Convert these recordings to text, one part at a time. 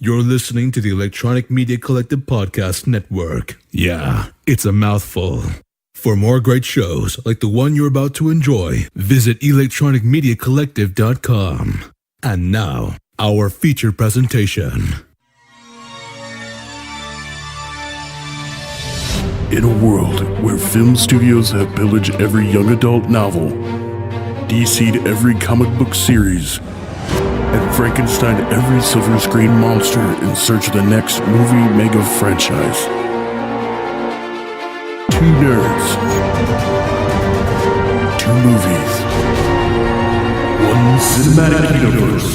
You're listening to the Electronic Media Collective Podcast Network. Yeah, it's a mouthful. For more great shows like the one you're about to enjoy, visit electronicmediacollective.com. And now, our feature presentation. In a world where film studios have pillaged every young adult novel, DC'd every comic book series, and Frankenstein every silver screen monster in search of the next movie mega franchise. Two nerds, two movies, one cinematic universe.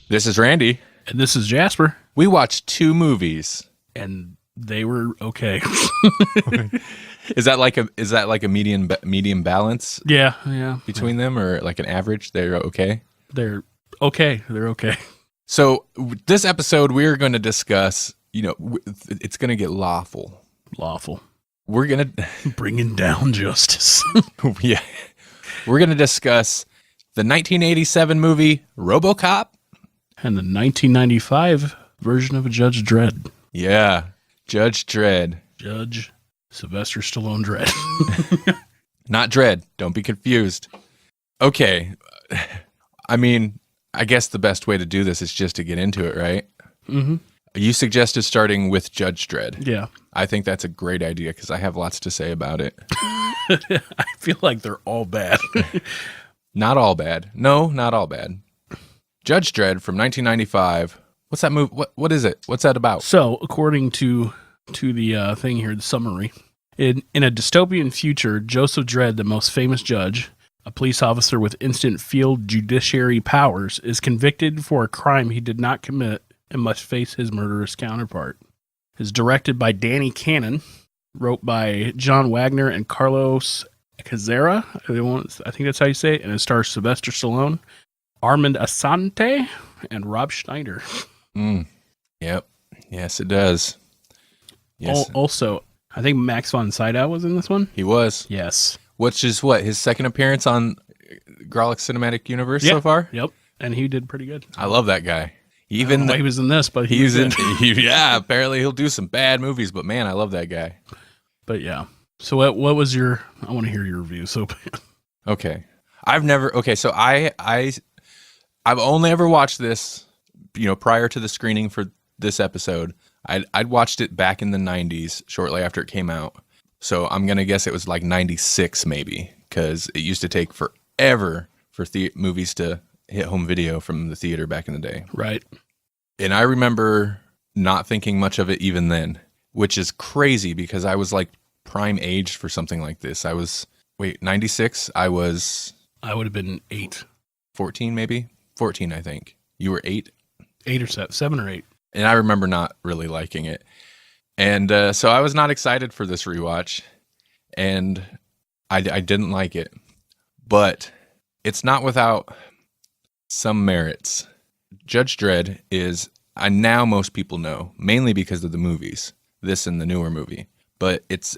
This is Randy. And this is Jasper. We watched two movies. And they were okay. Is that like a medium balance? Yeah. Between them, or like an average? They're okay. They're okay. So this episode, we're going to discuss. It's going to get lawful. We're going to bringing down justice. Yeah, we're going to discuss the 1987 movie Robocop and the 1995 version of Judge Dredd. Yeah, Judge Dredd. Judge Sylvester Stallone Dredd. Not Dredd. Don't be confused. Okay. I mean, I guess the best way to do this is just to get into it, right? Mm-hmm. You suggested starting with Judge Dredd. Yeah. I think that's a great idea because I have lots to say about it. I feel like they're all bad. Not all bad. No, not all bad. Judge Dredd from 1995. What's that movie? What is it? What's that about? So, according to the thing here, the summary, in a dystopian future, Joseph Dredd, the most famous judge, a police officer with instant field judiciary powers, is convicted for a crime he did not commit and must face his murderous counterpart. It's directed by Danny Cannon, wrote by John Wagner and Carlos Cazera. I think that's how you say it. And it stars Sylvester Stallone, Armand Assante, and Rob Schneider. Yep. Yes, it does. Yes. Also, I think Max von Sydow was in this one. He was. Yes. Which is his second appearance on Grawlix Cinematic Universe so far? Yep. And he did pretty good. I love that guy. Even though he was in this, but he was in. Yeah, apparently he'll do some bad movies, but man, I love that guy. But yeah. So what was your? I want to hear your review. So okay, so I've only ever watched this, prior to the screening for this episode. I'd watched it back in the 90s, shortly after it came out. So I'm going to guess it was like 96 maybe, because it used to take forever for movies to hit home video from the theater back in the day. Right. And I remember not thinking much of it even then, which is crazy because I was like prime age for something like this. 96? I would have been 8. 14 maybe? 14, I think. You were 8? 8 or 7 or 8. And I remember not really liking it. And so I was not excited for this rewatch. And I didn't like it. But it's not without some merits. Judge Dredd is, now most people know, mainly because of the movies. This and the newer movie. But it's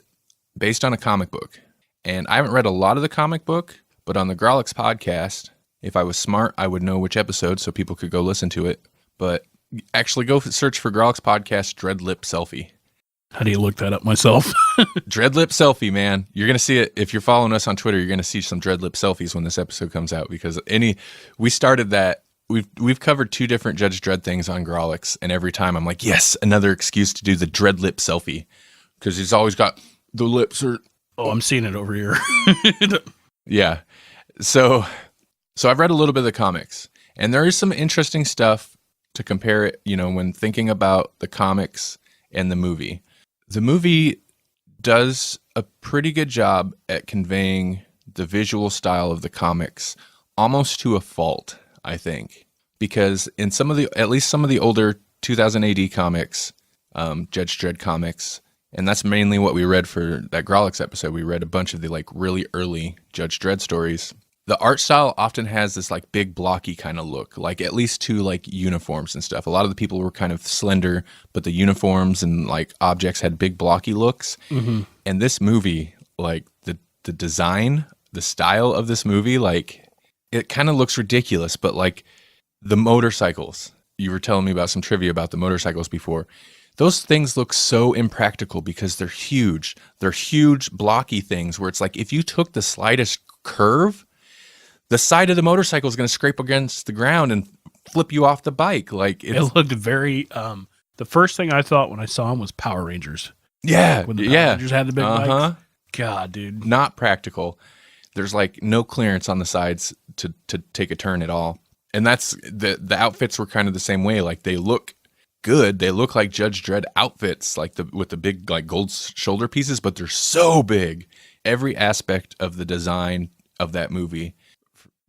based on a comic book. And I haven't read a lot of the comic book, but on the Grawlix podcast, if I was smart, I would know which episode so people could go listen to it. But actually go search for Grawlix podcast Dredd Lip Selfie. How do you look that up myself? Dredd Lip Selfie, man. You're going to see it. If you're following us on Twitter, you're going to see some Dredd Lip Selfies when this episode comes out because we started that. We've covered 2 different Judge Dredd things on Grawlix, and every time I'm like, yes, another excuse to do the Dredd Lip Selfie because he's always got the lips are. Oh, I'm seeing it over here. Yeah. So I've read a little bit of the comics, and there is some interesting stuff to compare it, when thinking about the comics and the movie. The movie does a pretty good job at conveying the visual style of the comics almost to a fault, I think. Because in at least some of the older 2000 AD comics, Judge Dredd comics, and that's mainly what we read for that Grawlix episode. We read a bunch of the really early Judge Dredd stories. The art style often has this big blocky kind of look, at least to uniforms and stuff. A lot of the people were kind of slender, but the uniforms and objects had big blocky looks. Mm-hmm. And this movie, the design, the style of this movie, it kind of looks ridiculous, but the motorcycles you were telling me about some trivia about the motorcycles before. Those things look so impractical because they're huge. They're huge, blocky things where it's like if you took the slightest curve, the side of the motorcycle is going to scrape against the ground and flip you off the bike. Like it looked very. The first thing I thought when I saw them was Power Rangers. Yeah, When the Power Rangers had the big bikes. God, dude, not practical. There's like no clearance on the sides to take a turn at all. And that's the outfits were kind of the same way. Like they look good. They look like Judge Dredd outfits, like with the big like gold shoulder pieces, but they're so big. Every aspect of the design of that movie,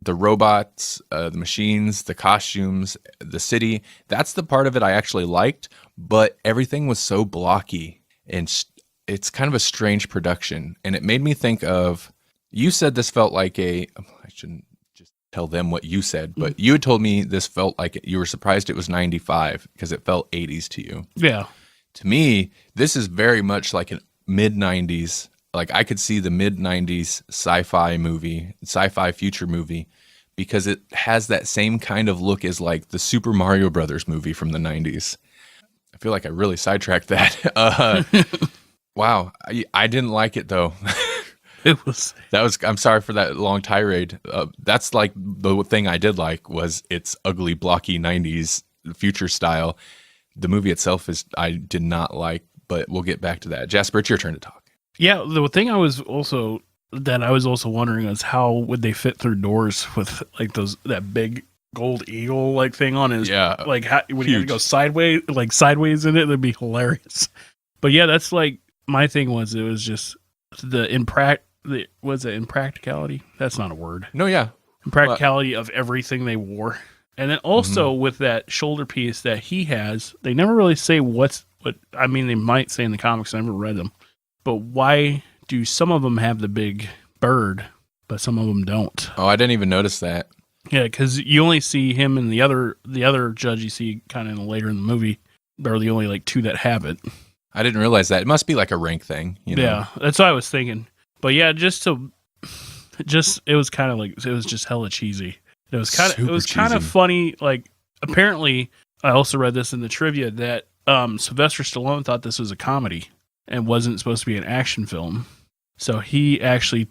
the robots, the machines, the costumes, the city, that's the part of it I actually liked, but everything was so blocky and it's kind of a strange production. And it made me think of, you said this felt like I shouldn't just tell them what you said, but you had told me this felt like you were surprised it was 95 because it felt 80s to you. Yeah. To me, this is very much like a mid 90s. Like I could see the mid 90s sci-fi future movie, because it has that same kind of look as like the Super Mario Brothers movie from the 90s. I feel like I really sidetracked that. Wow. I didn't like it though. I'm sorry for that long tirade. That's like the thing I did like was its ugly, blocky 90s future style. The movie itself I did not like, but we'll get back to that. Jasper, it's your turn to talk. Yeah, the thing I was also wondering is how would they fit through doors with like that big gold eagle like thing on his like how would he go sideways in it? That'd be hilarious. But yeah, that's like my thing was it was just was it impracticality? That's not a word. No, yeah. Impracticality of everything they wore. And then also with that shoulder piece that he has, they never really say I mean, they might say in the comics, I never read them, but why do some of them have the big bird, but some of them don't? Oh, I didn't even notice that. Yeah, because you only see him and the other judge you see kind of later in the movie. They're the only like two that have it. I didn't realize that. It must be like a rank thing. You know? Yeah, that's what I was thinking. But yeah, it was kind of like, it was just hella cheesy. It was kind of funny. Like apparently, I also read this in the trivia that Sylvester Stallone thought this was a comedy and wasn't supposed to be an action film. So he actually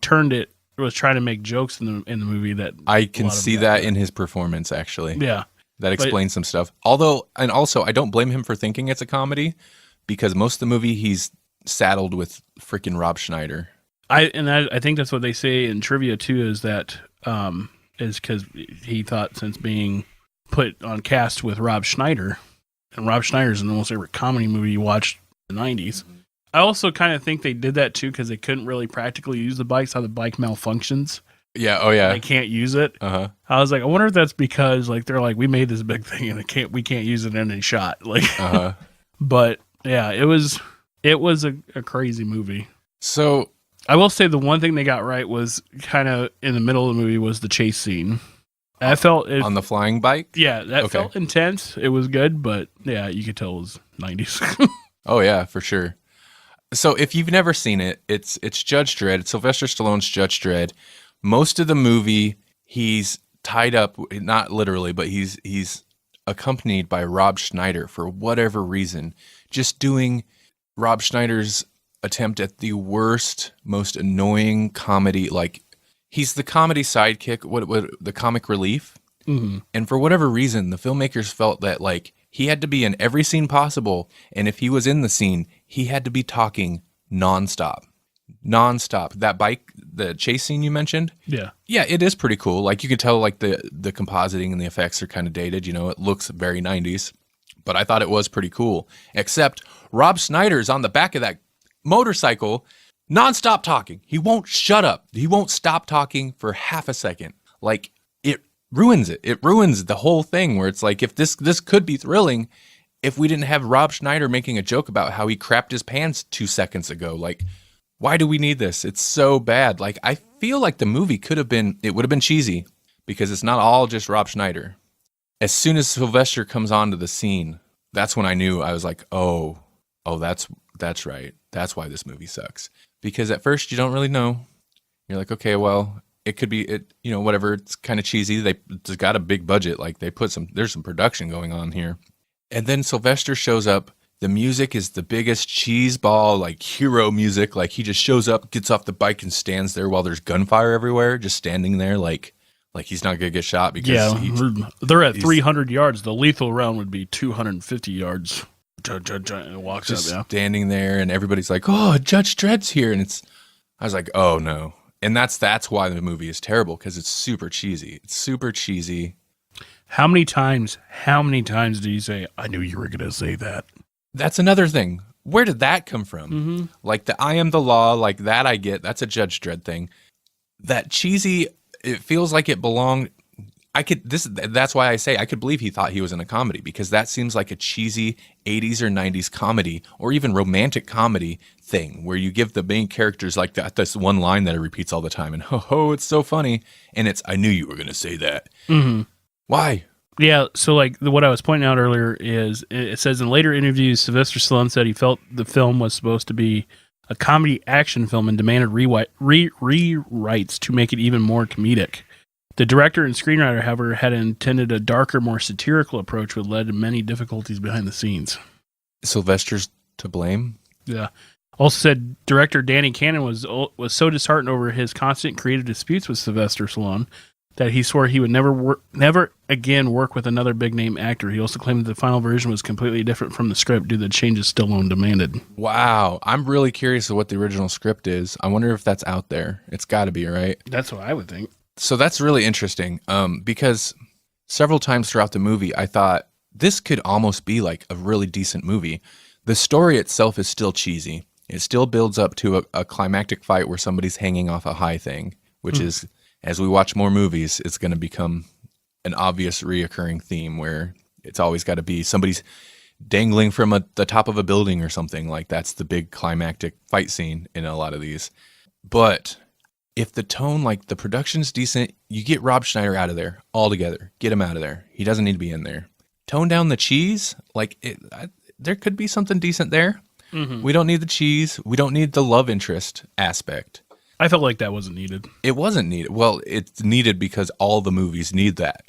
was trying to make jokes in the movie that I can see that in his performance actually. Yeah. That explains some stuff. Also, I don't blame him for thinking it's a comedy because most of the movie he's saddled with freaking Rob Schneider. I think that's what they say in trivia too, is that is because he thought since being put on cast with Rob Schneider, and Rob Schneider's in almost every comedy movie you watched in the 90s. I also kind of think they did that too because they couldn't really practically use the bikes, how the bike malfunctions. Yeah, oh yeah. They can't use it. Uh-huh. I was like, I wonder if that's because like they're like, we made this big thing and we can't use it in any shot. Like, But yeah, it was a crazy movie. So I will say the one thing they got right was kind of in the middle of the movie was the chase scene. I felt on the flying bike. Yeah, that felt intense. It was good, but yeah, you could tell it was 90s. Oh yeah, for sure. So if you've never seen it, it's Judge Dredd. It's Sylvester Stallone's Judge Dredd. Most of the movie, he's tied up, not literally, but he's accompanied by Rob Schneider for whatever reason, just doing Rob Schneider's attempt at the worst, most annoying comedy. Like he's the comedy sidekick, what the comic relief. Mm-hmm. And for whatever reason, the filmmakers felt that like he had to be in every scene possible, and if he was in the scene, he had to be talking nonstop. That bike, the chase scene you mentioned, yeah, it is pretty cool. Like you can tell, like the compositing and the effects are kind of dated. You know, it looks very 90s, but I thought it was pretty cool. Except Rob Schneider's on the back of that motorcycle, nonstop talking. He won't shut up. He won't stop talking for half a second. Like it ruins it. It ruins the whole thing. Where it's like if this could be thrilling, if we didn't have Rob Schneider making a joke about how he crapped his pants 2 seconds ago, like. Why do we need this? It's so bad. Like, I feel like the movie it would have been cheesy because it's not all just Rob Schneider. As soon as Sylvester comes onto the scene, that's when I knew. I was like, oh, that's right. That's why this movie sucks. Because at first you don't really know. You're like, okay, well, it could be it, whatever. It's kind of cheesy. It's got a big budget. Like there's some production going on here. And then Sylvester shows up. The music is the biggest cheeseball, like hero music. Like he just shows up, gets off the bike, and stands there while there's gunfire everywhere, just standing there like he's not gonna get shot because they're at 300 yards. The lethal round would be 250 yards. And walks just up, standing there, and everybody's like, "Oh, Judge Dredd's here," and I was like, "Oh no!" And that's why the movie is terrible, because it's super cheesy. It's super cheesy. How many times do you say, "I knew you were gonna say that"? That's another thing. Where did that come from? Mm-hmm. Like the "I am the law," like that I get. That's a Judge Dredd thing. That cheesy, it feels like it belonged. That's why I say I could believe he thought he was in a comedy, because that seems like a cheesy 80s or 90s comedy, or even romantic comedy thing, where you give the main characters like this one line that it repeats all the time, and it's so funny, and it's, "I knew you were going to say that." Mm-hmm. Why? Yeah, so like what I was pointing out earlier is it says in later interviews, Sylvester Stallone said he felt the film was supposed to be a comedy action film and demanded rewrites to make it even more comedic. The director and screenwriter, however, had intended a darker, more satirical approach, which led to many difficulties behind the scenes. Sylvester's to blame? Yeah. Also said director Danny Cannon was so disheartened over his constant creative disputes with Sylvester Stallone that he swore he would never again work with another big-name actor. He also claimed that the final version was completely different from the script due to the changes Stallone demanded. Wow. I'm really curious of what the original script is. I wonder if that's out there. It's got to be, right? That's what I would think. So that's really interesting, because several times throughout the movie, I thought this could almost be like a really decent movie. The story itself is still cheesy. It still builds up to a climactic fight where somebody's hanging off a high thing, which is, as we watch more movies, it's going to become an obvious reoccurring theme where it's always got to be somebody's dangling from the top of a building or something. Like that's the big climactic fight scene in a lot of these. But if the tone, like the production's decent, you get Rob Schneider out of there altogether. Get him out of there. He doesn't need to be in there. Tone down the cheese. There could be something decent there. Mm-hmm. We don't need the cheese. We don't need the love interest aspect. I felt like that wasn't needed. It wasn't needed. Well, it's needed because all the movies need that,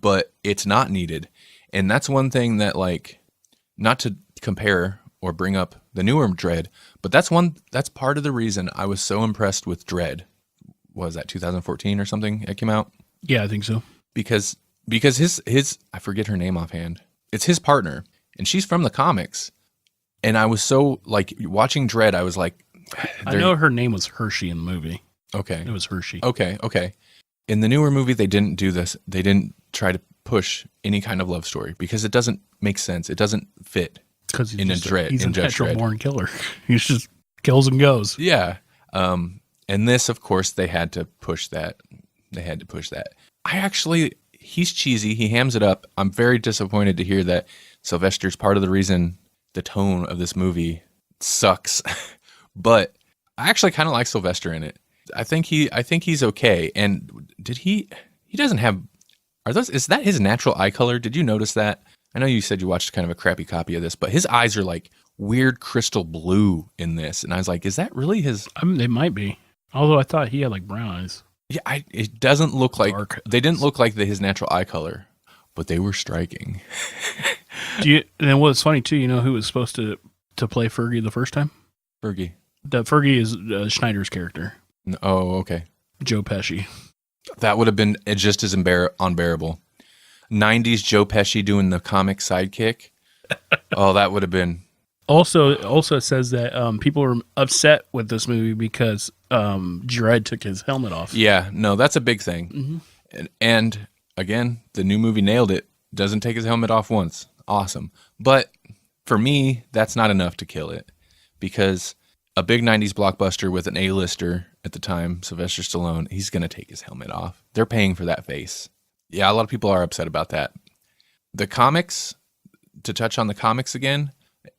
but it's not needed. And that's one thing that, like, not to compare or bring up the newer Dredd, but that's part of the reason I was so impressed with Dredd. Was that 2014 or something it came out? Yeah, I think so. Because his I forget her name offhand. It's his partner, and she's from the comics. And I was so, like, watching Dredd, I was like, I know her name was Hershey in the movie. Okay. It was Hershey. Okay. In the newer movie, they didn't do this. They didn't try to push any kind of love story because it doesn't make sense. It doesn't fit. Because he's a natural born killer. He just kills and goes. Yeah. And this, of course, they had to push that. He's cheesy. He hams it up. I'm very disappointed to hear that Sylvester's part of the reason the tone of this movie sucks. But I actually kind of like Sylvester in it. I think he's okay. And he doesn't have, is that his natural eye color? Did you notice that? I know you said you watched kind of a crappy copy of this, but his eyes are like weird crystal blue in this. And I was like, is that really his? They might be. Although I thought he had like brown eyes. Yeah, it doesn't look like, dark. They didn't look like his natural eye color, but they were striking. And what's funny too, you know who was supposed to play Fergie the first time? Fergie. Fergie is Schneider's character. Oh, okay. Joe Pesci. That would have been just as unbearable. 90s Joe Pesci doing the comic sidekick. Oh, that would have been. Also, it says that people were upset with this movie because Dredd took his helmet off. Yeah, no, that's a big thing. Mm-hmm. And again, the new movie nailed it. Doesn't take his helmet off once. Awesome. But for me, that's not enough to kill it. Because a big 90s blockbuster with an A-lister at the time, Sylvester Stallone, he's going to take his helmet off. They're paying for that face. Yeah, a lot of people are upset about that. The comics, to touch on the comics again,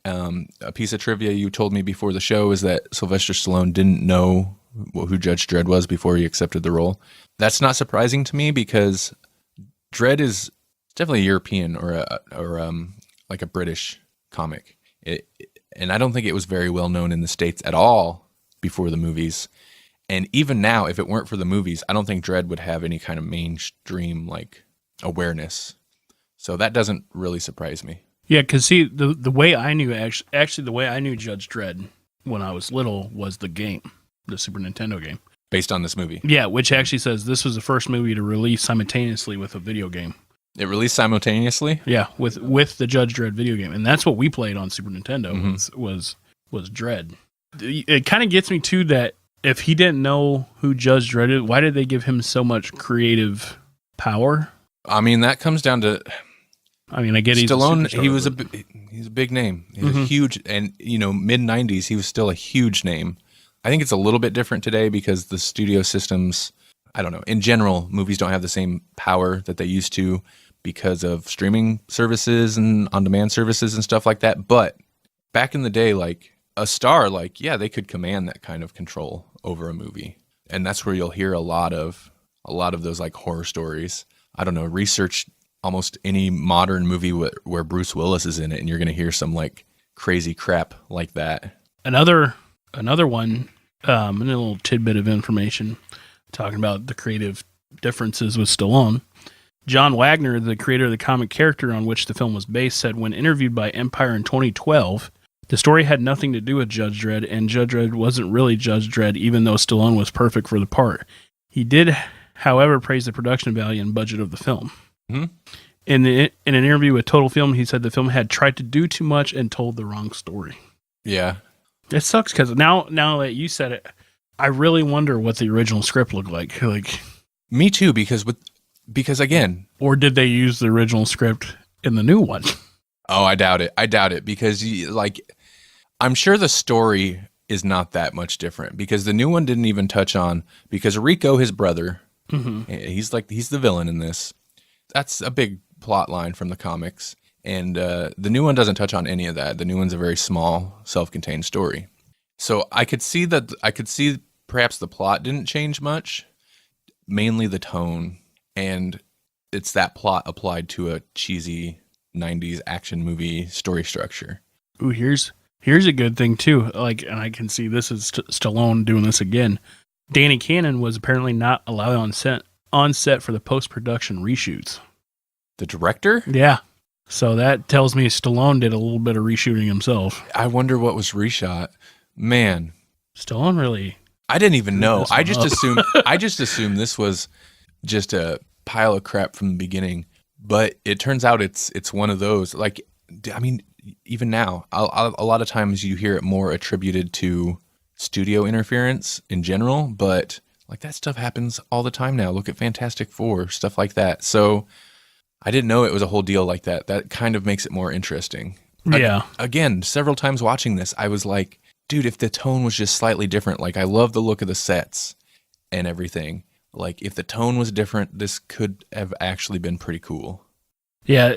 a piece of trivia you told me before the show is that Sylvester Stallone didn't know who Judge Dredd was before he accepted the role. That's not surprising to me because Dredd is definitely European or like a British comic. And I don't think it was very well known in the States at all before the movies. And even now, if it weren't for the movies, I don't think Dredd would have any kind of mainstream like awareness. So that doesn't really surprise me. Yeah, because see, the way I knew actually the way I knew Judge Dredd when I was little was the game, the Super Nintendo game. Based on this movie. Yeah, which actually says this was the first movie to release simultaneously with a video game. It released simultaneously? Yeah, with the Judge Dredd video game. And that's what we played on Super Nintendo was Dredd. It kind of gets me to that if he didn't know who Judge Dredd is, why did they give him so much creative power? I mean, that comes down to... I mean, I get Stallone. He's He's a big name. He's a huge, and mid '90s, he was still a huge name. I think it's a little bit different today because the studio systems. I don't know. In general, movies don't have the same power that they used to because of streaming services and on-demand services and stuff like that. But back in the day, like a star, they could command that kind of control over a movie, and that's where you'll hear a lot of those like horror stories. I don't know. Research almost any modern movie where Bruce Willis is in it, and you're going to hear some like crazy crap like that. Another one, a little tidbit of information talking about the creative differences with Stallone. John Wagner, the creator of the comic character on which the film was based, said when interviewed by Empire in 2012, the story had nothing to do with Judge Dredd, and Judge Dredd wasn't really Judge Dredd, even though Stallone was perfect for the part. He did, however, praise the production value and budget of the film. Mm-hmm. In an interview with Total Film, he said the film had tried to do too much and told the wrong story. Yeah. It sucks because now that you said it, I really wonder what the original script looked like. Me too, because again... Or did they use the original script in the new one? Oh, I doubt it because I'm sure the story is not that much different because the new one didn't even touch on... Because Rico, his brother, he's the villain in this. That's a big plot line from the comics, and the new one doesn't touch on any of that. The new one's a very small, self-contained story. So I could see perhaps the plot didn't change much, mainly the tone, and it's that plot applied to a cheesy 90s action movie story structure. Ooh, here's a good thing too. And I can see this is Stallone doing this again. Danny Cannon was apparently not allowed on set for the post-production reshoots. The director? Yeah. So that tells me Stallone did a little bit of reshooting himself. I wonder what was reshot. Man. Stallone really... I didn't even know. I just assumed this was just a pile of crap from the beginning. But it turns out it's one of those. Even now, a lot of times you hear it more attributed to studio interference in general, but... that stuff happens all the time now. Look at Fantastic Four, stuff like that. So I didn't know it was a whole deal like that. That kind of makes it more interesting. Yeah. Again, several times watching this, I was like, dude, if the tone was just slightly different, I love the look of the sets and everything. If the tone was different, this could have actually been pretty cool. Yeah,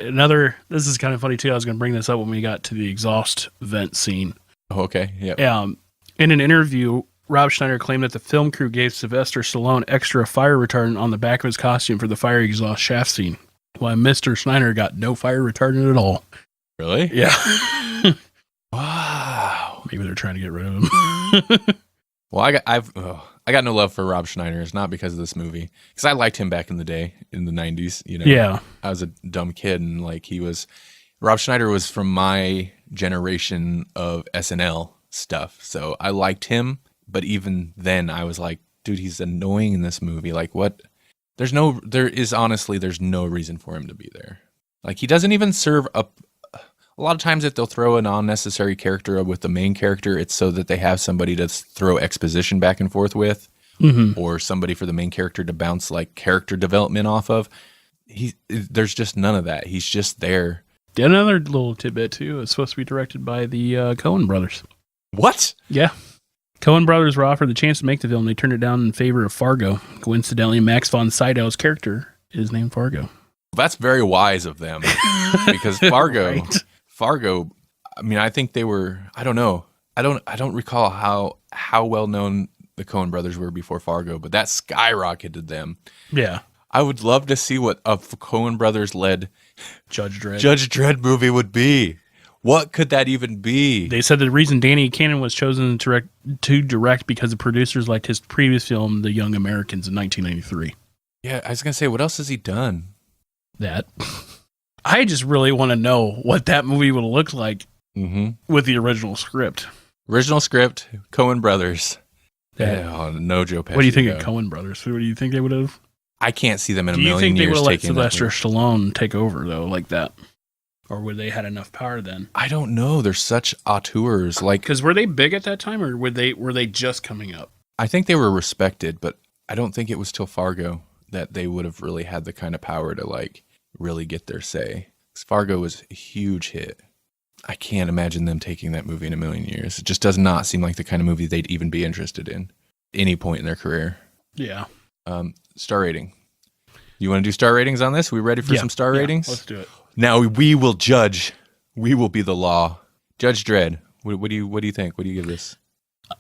this is kind of funny too. I was going to bring this up when we got to the exhaust vent scene. Oh, okay. Yeah. In an interview, Rob Schneider claimed that the film crew gave Sylvester Stallone extra fire retardant on the back of his costume for the fire exhaust shaft scene, while Mr. Schneider got no fire retardant at all. Really? Yeah. Wow. Maybe they're trying to get rid of him. Well, I got no love for Rob Schneider. It's not because of this movie, because I liked him back in the day in the 90s. Yeah. I was a dumb kid, and Rob Schneider was from my generation of SNL stuff, so I liked him. But even then, I was like, dude, he's annoying in this movie. What? There's no reason for him to be there. He doesn't even serve up. A lot of times, if they'll throw an unnecessary character with the main character, it's so that they have somebody to throw exposition back and forth with, or somebody for the main character to bounce character development off of. There's just none of that. He's just there. Another little tidbit too. It's supposed to be directed by the Coen brothers. What? Yeah. Coen brothers were offered the chance to make the film. They turned it down in favor of Fargo. Coincidentally, Max von Sydow's character is named Fargo. That's very wise of them because Fargo, Right. Fargo. I mean, I think they were. I don't know. I don't recall how well known the Coen brothers were before Fargo, but that skyrocketed them. Yeah. I would love to see what a Coen brothers led Judge Dredd movie would be. What could that even be? They said the reason Danny Cannon was chosen to direct because the producers liked his previous film, The Young Americans, in 1993. Yeah, I was going to say, what else has he done? That. I just really want to know what that movie would look like with the original script. Original script, Coen Brothers. That, No Joe Pesci. What do you think of Coen Brothers? What do you think they would have? I can't see them in a Do you million think they would years have let taking Sylvester that. Stallone take over, though, like that? Or would they had enough power then? I don't know. They're such auteurs. Like, Because were they big at that time, or were they just coming up? I think they were respected, but I don't think it was till Fargo that they would have really had the kind of power to like really get their say. 'Cause Fargo was a huge hit. I can't imagine them taking that movie in a million years. It just does not seem like the kind of movie they'd even be interested in any point in their career. Yeah. Star rating. You want to do star ratings on this? We ready for some star ratings? Let's do it. Now we will judge. We will be the law. Judge Dredd. What do you think? What do you give this?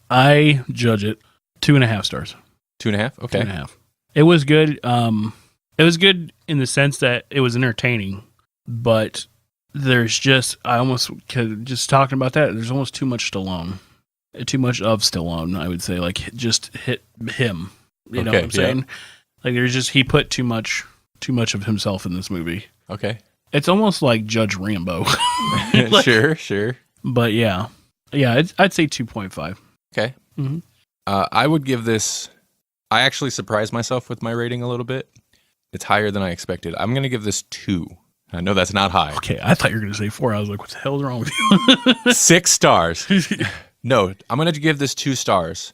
I judge it 2.5 stars. 2.5? Okay. 2.5. It was good. It was good in the sense that it was entertaining, but there's just just talking about that. There's almost too much Stallone, too much of Stallone. I would say, like, just hit him. You know what I'm saying? Like, he put too much of himself in this movie. Okay. It's almost like Judge Rambo. Like, Sure. But yeah, I'd say 2.5. Okay. Mm-hmm. I would give this. I actually surprised myself with my rating a little bit. It's higher than I expected. I'm going to give this 2. I know that's not high. Okay, I thought you were going to say 4. I was like, what the hell is wrong with you? 6 stars. No, I'm going to give this 2 stars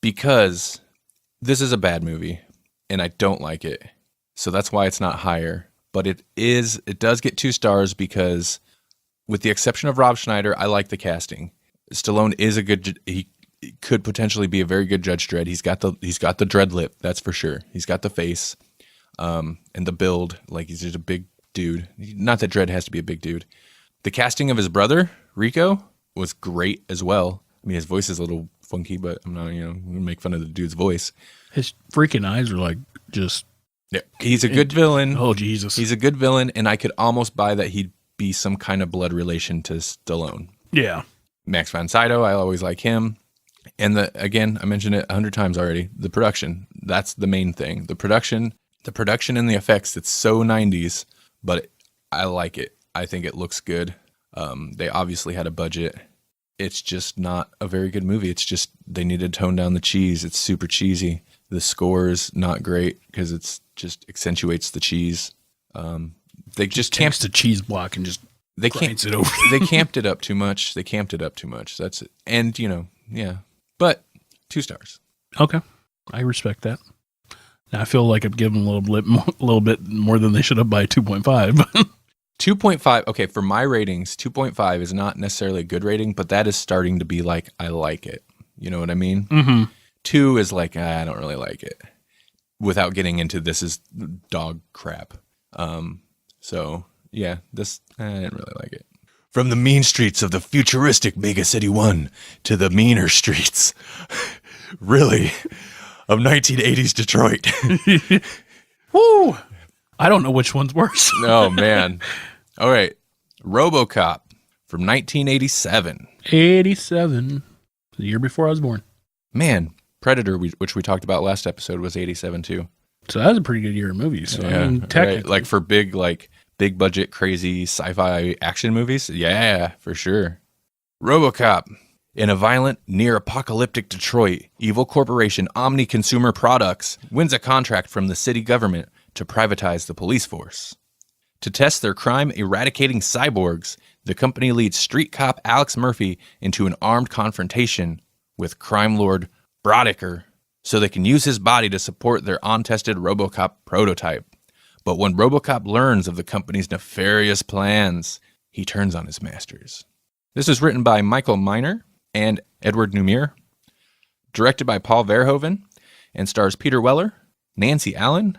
because this is a bad movie and I don't like it. So that's why it's not higher. But it does get 2 stars because with the exception of Rob Schneider, I like the casting. Stallone is he could potentially be a very good Judge Dredd. He's got the Dredd lip, that's for sure. He's got the face and the build. Like, he's just a big dude. Not that Dredd has to be a big dude. The casting of his brother, Rico, was great as well. I mean, his voice is a little funky, but I'm not, going to make fun of the dude's voice. His freaking eyes are like just... Yeah, he's a good villain. Oh, Jesus. He's a good villain, and I could almost buy that he'd be some kind of blood relation to Stallone. Yeah. Max von Sydow, I always like him. And again, I mentioned it 100 times already, the production. That's the main thing. The production and the effects, it's so 90s, but I like it. I think it looks good. They obviously had a budget. It's just not a very good movie. It's just they needed to tone down the cheese. It's super cheesy. The score is not great because it's just accentuates the cheese. They just takes the cheese block and just grinds it over. They camped it up too much. That's it. And yeah. But 2 stars. Okay, I respect that. Now I feel like I'm giving a little bit more than they should have by 2.5. 2.5. Okay, for my ratings, 2.5 is not necessarily a good rating, but that is starting to be like I like it. You know what I mean? Mm-hmm. 2 is like I don't really like it. Without getting into this is dog crap. So yeah, this I didn't really like it. From the mean streets of the futuristic Mega City 1 to the meaner streets, really, of 1980s Detroit. Woo! I don't know which one's worse. Oh, man. All right. Robocop from 1987. 87. The year before I was born. Man, Predator, which we talked about last episode, was 87 too. So that was a pretty good year of movies. So, I mean, technically. Right. Like for big budget, crazy sci-fi action movies. Yeah, for sure. Robocop. In a violent, near-apocalyptic Detroit, evil corporation Omni Consumer Products wins a contract from the city government to privatize the police force. To test their crime-eradicating cyborgs, the company leads street cop Alex Murphy into an armed confrontation with crime lord Brodicker so they can use his body to support their untested Robocop prototype. But when Robocop learns of the company's nefarious plans, he turns on his masters. This is written by Michael Miner and Edward Numere, directed by Paul Verhoeven, and stars Peter Weller, Nancy Allen,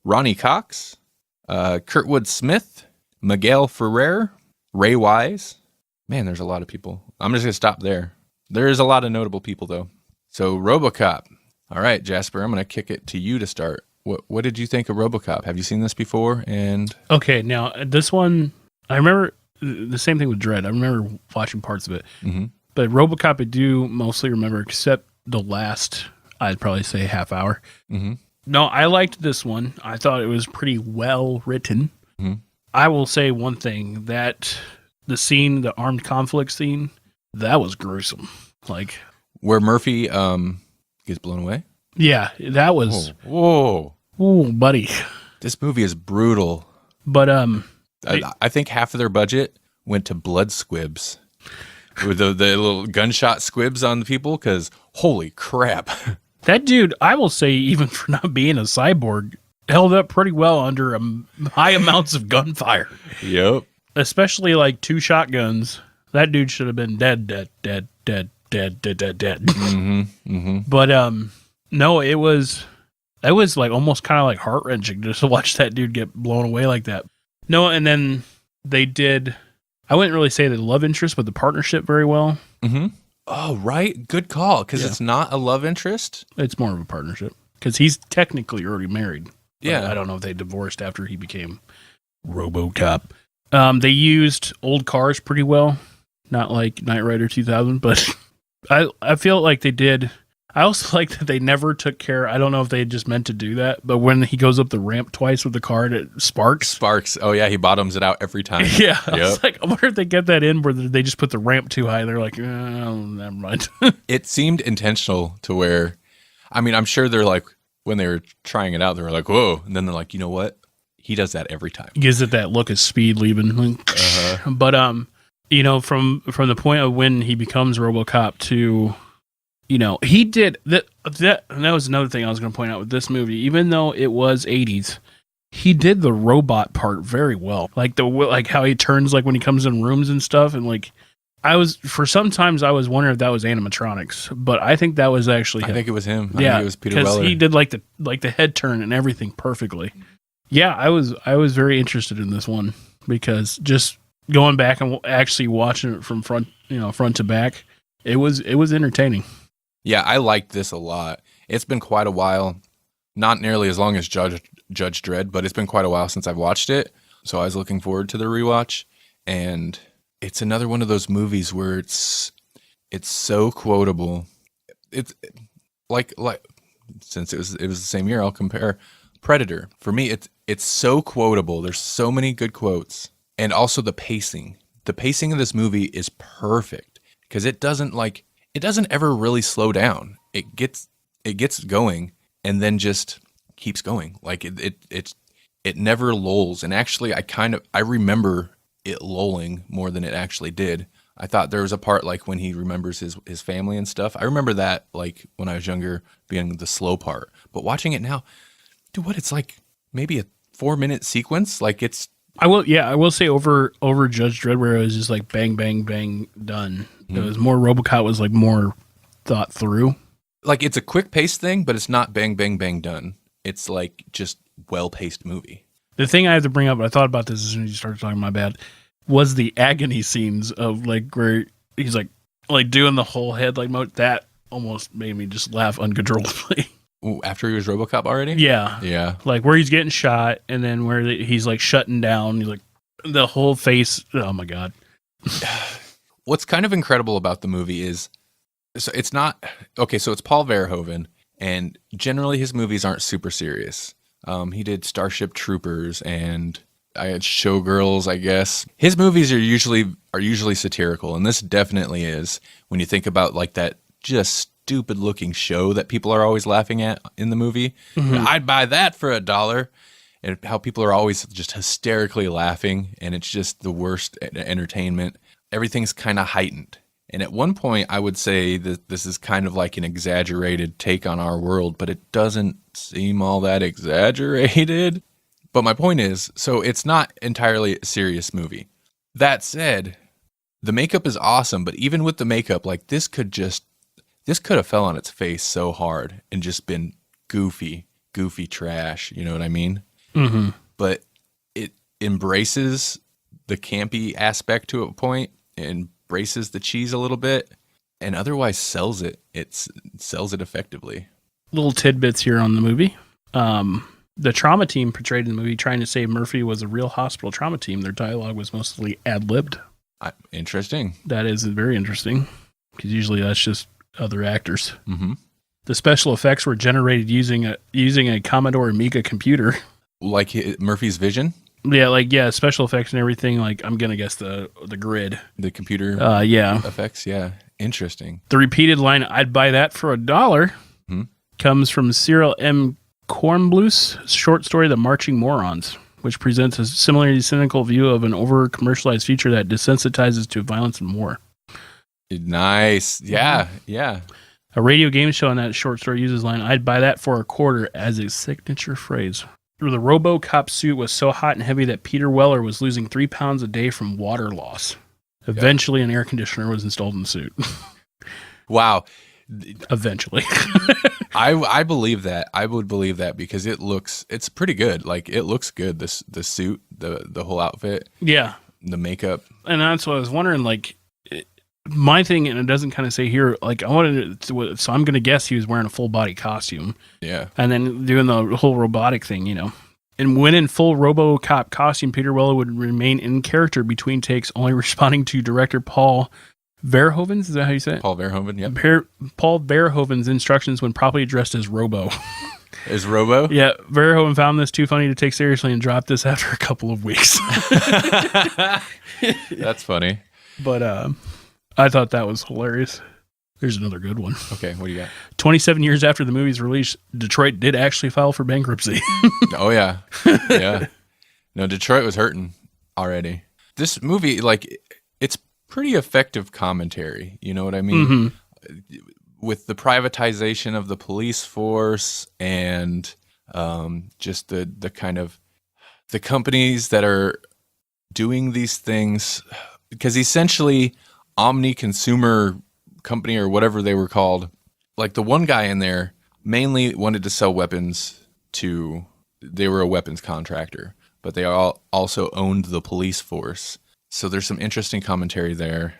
Ronnie Cox, Kurtwood Smith, Miguel Ferrer, Ray Wise. Man, there's a lot of people. I'm just going to stop there. There's a lot of notable people, though. So, Robocop. All right, Jasper, I'm going to kick it to you to start. What did you think of Robocop? Have you seen this before? And okay, now this one, I remember the same thing with Dredd. I remember watching parts of it. Mm-hmm. But Robocop, I do mostly remember, except the last, I'd probably say half hour. Mm-hmm. No, I liked this one. I thought it was pretty well written. Mm-hmm. I will say one thing, that the scene, the armed conflict scene, that was gruesome. Like, where Murphy gets blown away. Yeah, that was. Whoa. Ooh, buddy. This movie is brutal. But I think half of their budget went to blood squibs, with the little gunshot squibs on the people. Because holy crap, that dude, I will say, even for not being a cyborg, held up pretty well under high amounts of gunfire. Yep. Especially like 2 shotguns. That dude should have been dead. Mm-hmm. Mm-hmm. But no, it was like almost kind of like heart wrenching just to watch that dude get blown away like that. No, and then they did. I wouldn't really say the love interest, but the partnership very well. Mm-hmm. Oh, right. Good call. Because it's not a love interest. It's more of a partnership because he's technically already married. Yeah. I don't know if they divorced after he became Robocop. They used old cars pretty well, not like Knight Rider 2000, but I feel like they did. I also like that they never took care. I don't know if they just meant to do that, but when he goes up the ramp twice with the car and it sparks. Oh, yeah. He bottoms it out every time. Yeah. Yep. I was like, I wonder if they get that in where they just put the ramp too high. They're like, oh, never mind. It seemed intentional to where, I mean, I'm sure they're like, when they were trying it out, they were like, whoa. And then they're like, you know what? He does that every time. Gives it that look of speed leaving. But, you know, from the point of when he becomes Robocop to, you know, he did that. And that was another thing I was going to point out with this movie. Even though it was 80s, he did the robot part very well. Like how he turns, like when he comes in rooms and stuff. And like, sometimes I was wondering if that was animatronics, but I think that was actually him. I think it was him. I think it was Peter Weller. Because he did like the head turn and everything perfectly. Yeah, I was very interested in this one because just going back and actually watching it from front to back, it was entertaining. Yeah, I liked this a lot. It's been quite a while, not nearly as long as Judge Dredd, but it's been quite a while since I've watched it. So I was looking forward to the rewatch, and it's another one of those movies where it's so quotable. It's like since it was the same year, I'll compare Predator. For me, it's so quotable. There's so many good quotes, and also the pacing. The pacing of this movie is perfect because it doesn't ever really slow down. It gets going and then just keeps going. Like it never lulls. And actually, I remember it lulling more than it actually did. I thought there was a part like when he remembers his family and stuff. I remember that like when I was younger being the slow part. But watching it now, dude, it's like maybe a 4-minute sequence. Like it's. I will say over Judge Dredd where it was just like bang, bang, bang, done. Mm-hmm. It was more Robocop was like more thought through. Like it's a quick paced thing, but it's not bang, bang, bang, done. It's like just well-paced movie. The thing I have to bring up, I thought about this as soon as you started talking, my bad, was the agony scenes of like where he's like doing the whole head like mode. That almost made me just laugh uncontrollably. Ooh, after he was Robocop already? Yeah. Like where he's getting shot and then where he's like shutting down. He's like the whole face. Oh my God. What's kind of incredible about the movie is, so it's not, okay, so it's Paul Verhoeven, and generally his movies aren't super serious. He did Starship Troopers and I had Showgirls, I guess. His movies are usually satirical, and this definitely is. When you think about like that just stupid looking show that people are always laughing at in the movie. Mm-hmm. I'd buy that for $1. And how people are always just hysterically laughing, and it's just the worst entertainment. Everything's kind of heightened. And at one point, I would say that this is kind of like an exaggerated take on our world, but it doesn't seem all that exaggerated. But my point is, so it's not entirely a serious movie. That said, the makeup is awesome, but even with the makeup, like this could have fell on its face so hard and just been goofy trash. You know what I mean? Mm-hmm. But it embraces the campy aspect to a point, and embraces the cheese a little bit, and otherwise sells it. It sells it effectively. Little tidbits here on the movie. The trauma team portrayed in the movie trying to say Murphy was a real hospital trauma team. Their dialogue was mostly ad-libbed. Interesting. That is very interesting, because usually that's just other actors. Mm-hmm. The special effects were generated using a Commodore Amiga computer. Like Murphy's Vision? Yeah, special effects and everything. Like, I'm gonna guess the grid, The computer effects. Yeah, interesting. The repeated line "I'd buy that for $1" comes from Cyril M. Kornbluth's short story "The Marching Morons," which presents a similarly cynical view of an over-commercialized future that desensitizes to violence and war. Nice. Yeah. A radio game show in that short story uses the line "I'd buy that for $0.25" as a signature phrase. The Robocop suit was so hot and heavy that Peter Weller was losing 3 pounds a day from water loss. Eventually, an air conditioner was installed in the suit. Wow. Eventually. I believe that. I would believe that because it's pretty good. Like, it looks good, the suit, the whole outfit. Yeah. The makeup. And that's what I was wondering, like, my thing, and it doesn't kind of say here, like, I wanted to, so I'm going to guess he was wearing a full body costume. Yeah. And then doing the whole robotic thing, you know. And when in full Robocop costume, Peter Weller would remain in character between takes, only responding to director Paul Verhoeven's, is that how you say it? Paul Verhoeven, yep. Paul Verhoeven's instructions when properly dressed as Robo. As Robo? Yeah, Verhoeven found this too funny to take seriously and dropped this after a couple of weeks. That's funny. But I thought that was hilarious. Here's another good one. Okay, what do you got? 27 years after the movie's release, Detroit did actually file for bankruptcy. Oh, yeah. Yeah. No, Detroit was hurting already. This movie, like, it's pretty effective commentary. You know what I mean? Mm-hmm. With the privatization of the police force and just the kind of the companies that are doing these things, because essentially Omni Consumer Company or whatever they were called, like the one guy in there mainly wanted to sell weapons they were a weapons contractor, but they all also owned the police force. So there's some interesting commentary there.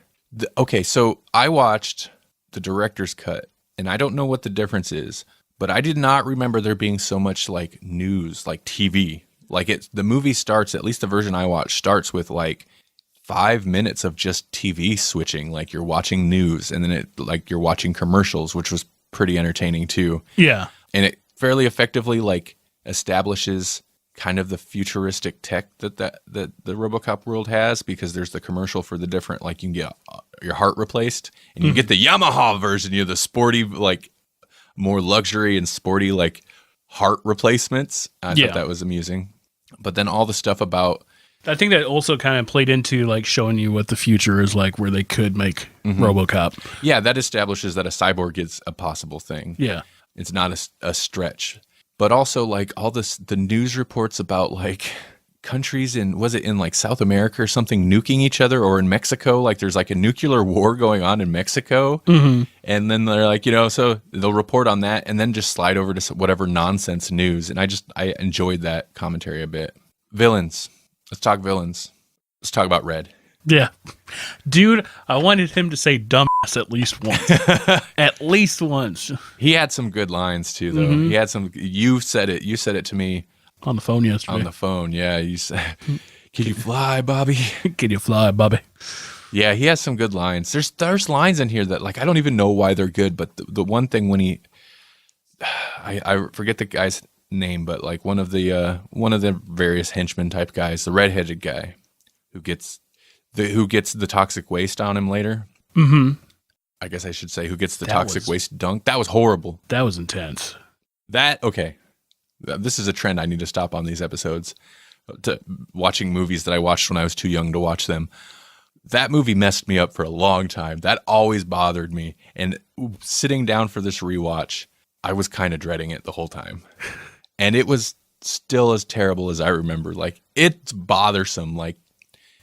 Okay, so I watched the director's cut, and I don't know what the difference is, but I did not remember there being so much like news, like TV. Like the movie starts, at least the version I watched, starts with like 5 minutes of just TV switching, like you're watching news, and then like you're watching commercials, which was pretty entertaining too. Yeah. And it fairly effectively like establishes kind of the futuristic tech that the Robocop world has, because there's the commercial for the different, like you can get your heart replaced, and you get the Yamaha version, you know, the sporty, like more luxury and sporty, like heart replacements. I thought that was amusing. But then all the stuff about, I think that also kind of played into like showing you what the future is like, where they could make Robocop. Yeah, that establishes that a cyborg is a possible thing. Yeah. It's not a stretch. But also like all the news reports about like countries was it in like South America or something nuking each other, or in Mexico, like there's like a nuclear war going on in Mexico. Mm-hmm. And then they're like, you know, so they'll report on that and then just slide over to whatever nonsense news. And I enjoyed that commentary a bit. Villains. Let's talk villains. Let's talk about Red. Yeah. Dude, I wanted him to say dumbass at least once. At least once. He had some good lines too, though. Mm-hmm. He had some, you said it to me. On the phone yesterday. On the phone, yeah. You said, can you fly, Bobby? Can you fly, Bobby? Yeah, he has some good lines. There's lines in here that, like, I don't even know why they're good, but the one thing when I forget the guy's name, but like one of the various henchman type guys, the redheaded guy who gets the toxic waste on him later. Mm-hmm. I guess I should say who gets the toxic waste dunked. That was horrible. That was intense. Okay. This is a trend I need to stop on these episodes, to watching movies that I watched when I was too young to watch them. That movie messed me up for a long time. That always bothered me. And sitting down for this rewatch, I was kind of dreading it the whole time. And it was still as terrible as I remember. Like, it's bothersome. Like,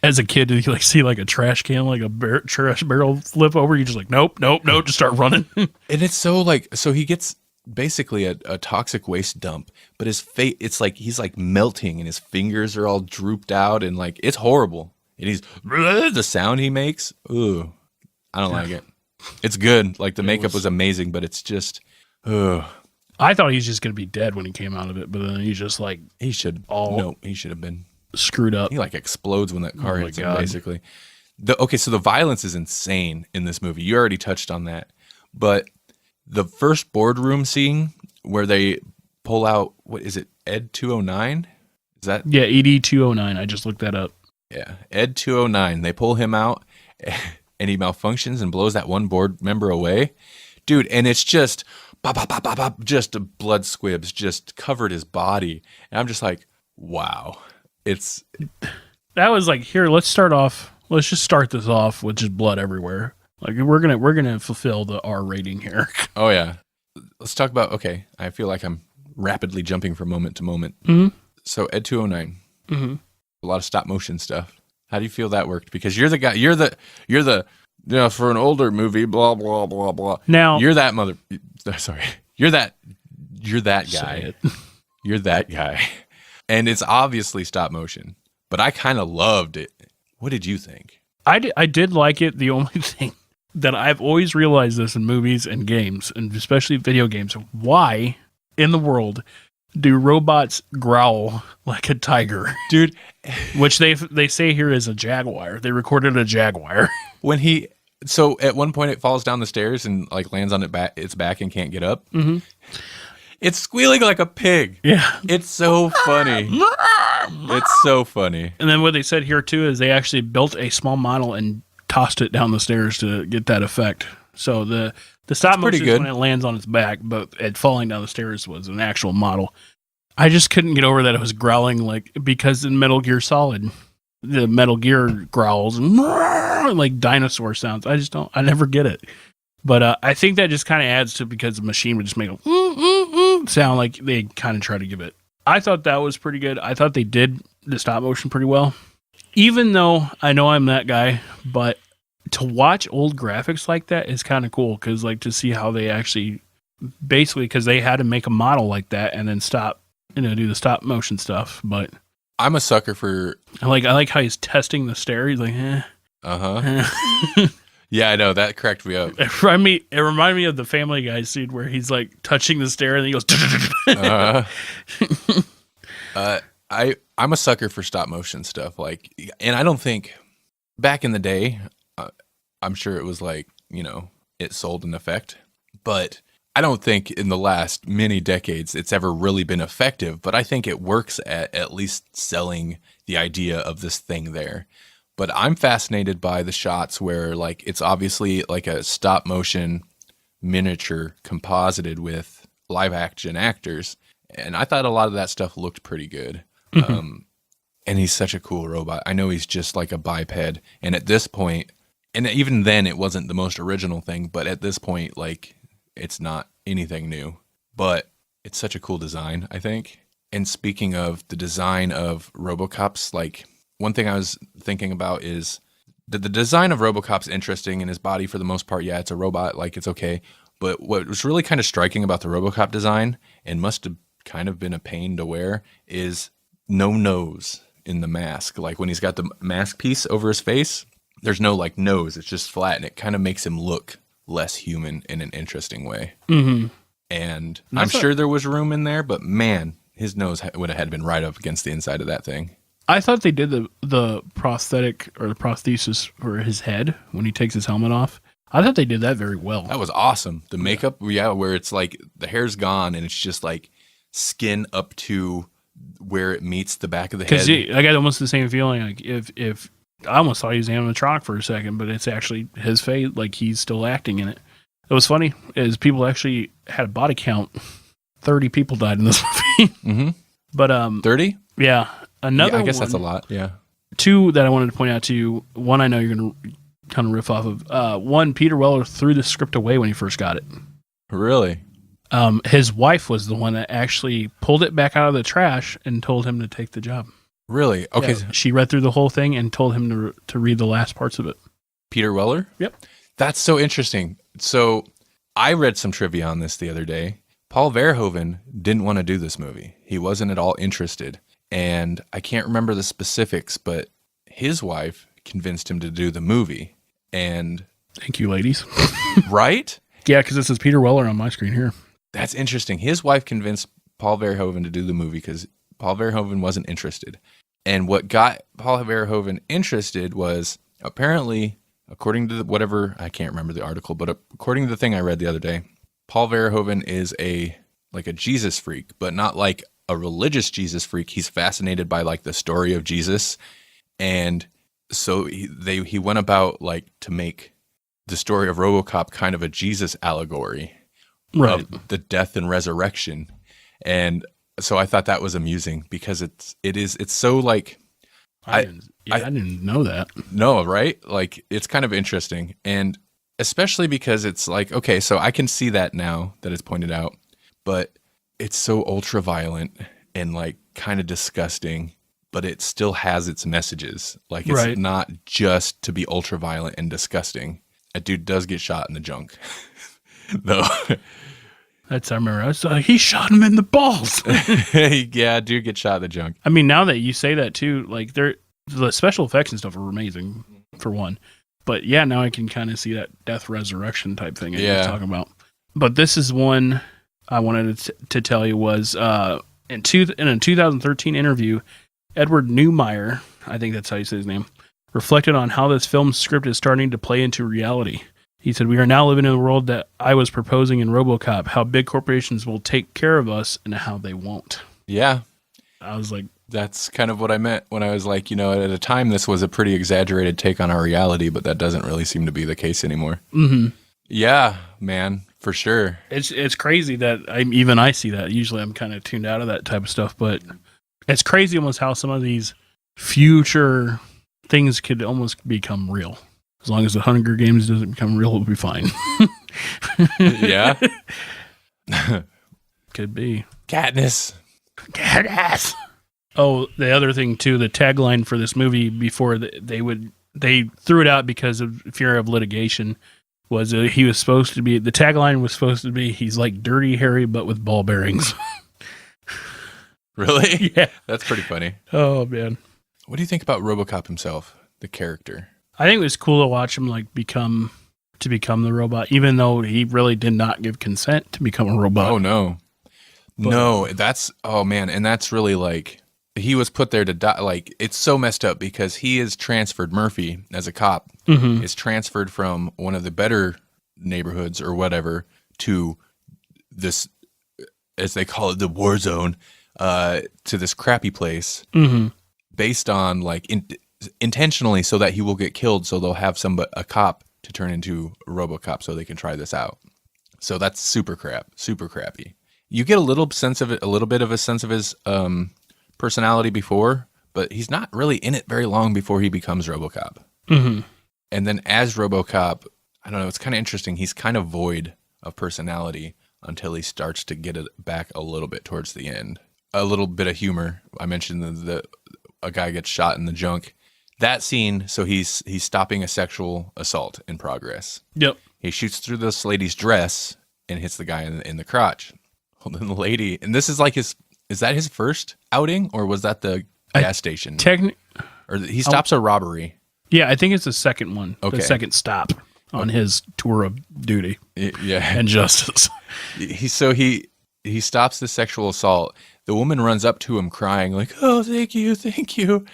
as a kid, did you like see like a trash can, like a trash barrel flip over? You just like, nope, just start running. And it's so like, so he gets basically a toxic waste dump, but his face, it's like he's like melting and his fingers are all drooped out, and like it's horrible. And he's the sound he makes. Ooh, I don't like it. It's good. Like the makeup was amazing, but it's just, I thought he was just going to be dead when he came out of it, but then he's just like He should have been screwed up. He like explodes when that car Oh my hits him, God. basically. So the violence is insane in this movie. You already touched on that. But the first boardroom scene where they pull out, what is it, Ed 209? Is that? Yeah, ED 209. I just looked that up. Yeah, Ed 209. They pull him out and he malfunctions and blows that one board member away. Dude, and it's just bop, bop, bop, bop, bop, just blood squibs just covered his body. And I'm just like, wow. That was like, here, let's just start this off with just blood everywhere. Like we're gonna fulfill the R rating here. Oh yeah. Let's talk about, okay, I feel like I'm rapidly jumping from moment to moment. Mm-hmm. So Ed 209. Mm-hmm. A lot of stop motion stuff. How do you feel that worked? Because you're the guy, you're the for an older movie, blah blah blah blah. Now you're that you're that guy. Say it. You're that guy. And it's obviously stop motion, but I kind of loved it. What did you think? I did like it. The only thing that I've always realized this in movies and games, and especially video games, why in the world do robots growl like a tiger? Dude, Which they say here is a jaguar. They recorded a jaguar. So at one point it falls down the stairs and like lands on its back and can't get up. Mm-hmm. It's squealing like a pig. Yeah. It's so funny. It's so funny. And then what they said here too is they actually built a small model and tossed it down the stairs to get that effect. So the stop motion is when it lands on its back, but it falling down the stairs was an actual model. I just couldn't get over that it was growling because in Metal Gear Solid, the Metal Gear growls and like dinosaur sounds. I never get it. But I think that just kind of adds to because the machine would just make a sound like they kind of try to give it. I thought that was pretty good. I thought they did the stop motion pretty well. Even though I know I'm that guy, but to watch old graphics like that is kind of cool because like to see how they actually basically because they had to make a model like that and then do the stop motion stuff. But I'm a sucker for. I like how he's testing the stair. He's like, Yeah, I know that cracked me up. It reminded me of the Family Guy scene where he's like touching the stair and he goes. I'm a sucker for stop motion stuff. Like, and I don't think back in the day, I'm sure it was like it sold an effect, but I don't think in the last many decades it's ever really been effective. But I think it works at least selling the idea of this thing there. But I'm fascinated by the shots where like it's obviously like a stop motion miniature composited with live action actors. And I thought a lot of that stuff looked pretty good. Mm-hmm. And he's such a cool robot. I know he's just like a biped. And at this point, and even then it wasn't the most original thing, but at this point, like it's not anything new. But it's such a cool design, I think. And speaking of the design of Robocops, like one thing I was thinking about is that the design of Robocop's interesting and his body for the most part, yeah, it's a robot, like it's okay. But what was really kind of striking about the Robocop design and must have kind of been a pain to wear is no nose in the mask. Like when he's got the mask piece over his face, there's no like nose, it's just flat and it kind of makes him look less human in an interesting way. Mm-hmm. And I'm sure there was room in there, but man, his nose would have had been right up against the inside of that thing. I thought they did the prosthetic or the prosthesis for his head when he takes his helmet off. I thought they did that very well. That was awesome. The makeup, yeah, where it's like the hair's gone and it's just like skin up to where it meets the back of the head. Because I got almost the same feeling. Like if I almost thought he was animatronic for a second, but it's actually his face. Like he's still acting in it. It was funny is people actually had a body count. 30 people died in this movie. Mm-hmm. But 30? Yeah. I guess that's a lot. Yeah. Two that I wanted to point out to you. One I know you're going to kind of riff off of. One, Peter Weller threw the script away when he first got it. Really? His wife was the one that actually pulled it back out of the trash and told him to take the job. Really? Okay. Yeah, she read through the whole thing and told him to read the last parts of it. Peter Weller? Yep. That's so interesting. So I read some trivia on this the other day. Paul Verhoeven didn't want to do this movie. He wasn't at all interested. And I can't remember the specifics, but his wife convinced him to do the movie. And thank you, ladies. Right? Yeah, because this is Peter Weller on my screen here. That's interesting. His wife convinced Paul Verhoeven to do the movie because Paul Verhoeven wasn't interested. And what got Paul Verhoeven interested was apparently, according to whatever, I can't remember the article, but according to the thing I read the other day, Paul Verhoeven is a Jesus freak, but not like a religious Jesus freak. He's fascinated by like the story of Jesus. And so he went about like to make the story of Robocop kind of a Jesus allegory of the death and resurrection. And so I thought that was amusing because it's so like I didn't know that. No, right? Like it's kind of interesting, and especially because it's like, okay, so I can see that now that it's pointed out, but it's so ultra violent and like kind of disgusting, but it still has its messages. Like it's not just to be ultra violent and disgusting. A dude does get shot in the junk, though. I remember. I was like, he shot him in the balls. Yeah, dude gets shot in the junk. I mean, now that you say that too, like the special effects and stuff are amazing for one. But yeah, now I can kind of see that death resurrection type thing you're talking about. But this is one I wanted to tell you was in a 2013 interview, Edward Neumeier, I think that's how you say his name, reflected on how this film's script is starting to play into reality. He said, "We are now living in a world that I was proposing in Robocop, how big corporations will take care of us and how they won't." Yeah. I was like, that's kind of what I meant when I was like, at a time this was a pretty exaggerated take on our reality, but that doesn't really seem to be the case anymore. Mm-hmm. Yeah, man, for sure. It's crazy that I see that. Usually I'm kind of tuned out of that type of stuff, but it's crazy almost how some of these future things could almost become real. As long as the Hunger Games doesn't become real, we'll be fine. Yeah. Could be. Katniss. Oh, the other thing too, the tagline for this movie before they threw it out because of fear of litigation was the tagline was supposed to be, he's like Dirty Harry but with ball bearings. Really? Yeah. That's pretty funny. Oh man. What do you think about RoboCop himself, the character? I think it was cool to watch him like become the robot, even though he really did not give consent to become a robot. Oh no. And that's really like, he was put there to die. Like, it's so messed up because he is transferred, Murphy, as a cop, is transferred from one of the better neighborhoods or whatever to this, as they call it, the war zone, to this crappy place based on like intentionally so that he will get killed. So they'll have a cop to turn into a RoboCop so they can try this out. So that's super crappy. You get a little bit of a sense of his personality before, but he's not really in it very long before he becomes RoboCop. Mm-hmm. And then as RoboCop, I don't know, it's kind of interesting. He's kind of void of personality until he starts to get it back a little bit towards the end. A little bit of humor. I mentioned a guy gets shot in the junk. That scene, so he's stopping a sexual assault in progress. Yep. He shoots through this lady's dress and hits the guy in the crotch. Well, then the lady, and this is like is that his first outing, or was that the gas station? Or he stops a robbery. Yeah, I think it's the second one. Okay. The second stop on his tour of duty. Yeah. And justice. He stops the sexual assault. The woman runs up to him crying like, "Oh, thank you."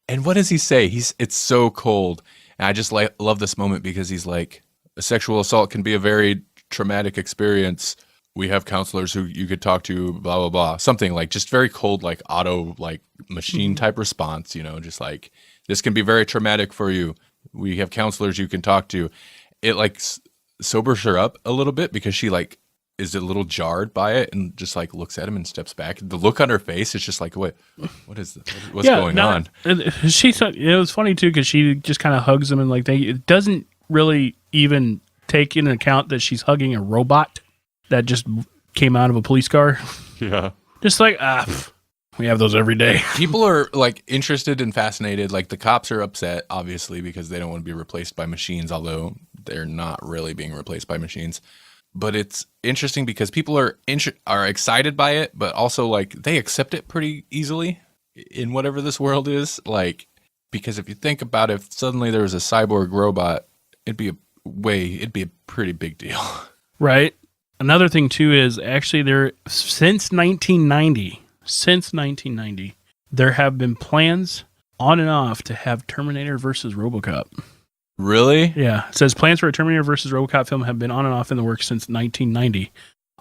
And what does he say? It's so cold. And I just love this moment because he's like, a sexual assault can be a very traumatic experience. We have counselors who you could talk to, blah, blah, blah. Something like just very cold, like auto, like machine type response, just like, this can be very traumatic for you. We have counselors you can talk to. It like sobers her up a little bit because she like is a little jarred by it and just like looks at him and steps back. The look on her face is just like, what is this? What's going on? She thought it was funny too because she just kind of hugs him and like it doesn't really even take into account that she's hugging a robot that just came out of a police car. Yeah. Just like, we have those every day. People are like interested and fascinated. Like the cops are upset, obviously, because they don't want to be replaced by machines, although they're not really being replaced by machines. But it's interesting because people are excited by it, but also like they accept it pretty easily in whatever this world is. Like, because if you think about it, if suddenly there was a cyborg robot, it'd be a pretty big deal. Right. Another thing too is actually since 1990, there have been plans on and off to have Terminator versus Robocop. Really? Yeah, it says plans for a Terminator versus Robocop film have been on and off in the works since 1990.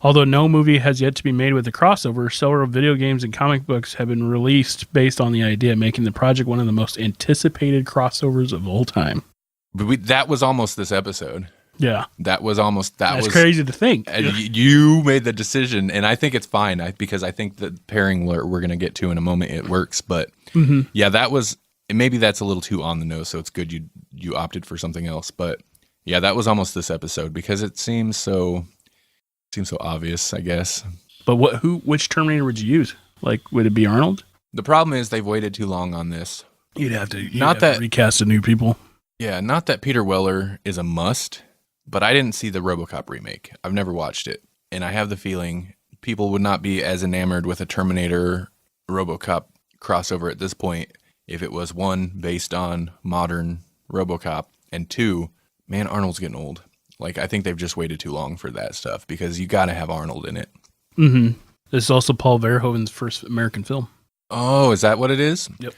Although no movie has yet to be made with the crossover, several video games and comic books have been released based on the idea, making the project one of the most anticipated crossovers of all time. But that was almost this episode. Yeah. That's Crazy to think. You made the decision, and I think it's fine because I think the pairing we're going to get to in a moment, it works. But yeah, maybe that's a little too on the nose, so it's good you opted for something else. But yeah, that was almost this episode because it seems so obvious, I guess. But which Terminator would you use? Like, would it be Arnold? The problem is they've waited too long on this. You'd have to recast the new people. Yeah, not that Peter Weller is a must, but I didn't see the Robocop remake. I've never watched it, and I have the feeling people would not be as enamored with a Terminator Robocop crossover at this point if it was one based on modern Robocop, and two, man, Arnold's getting old. Like, I think they've just waited too long for that stuff because you got to have Arnold in it. Mm-hmm. This is also Paul Verhoeven's first American film. Oh, is that what it is? Yep.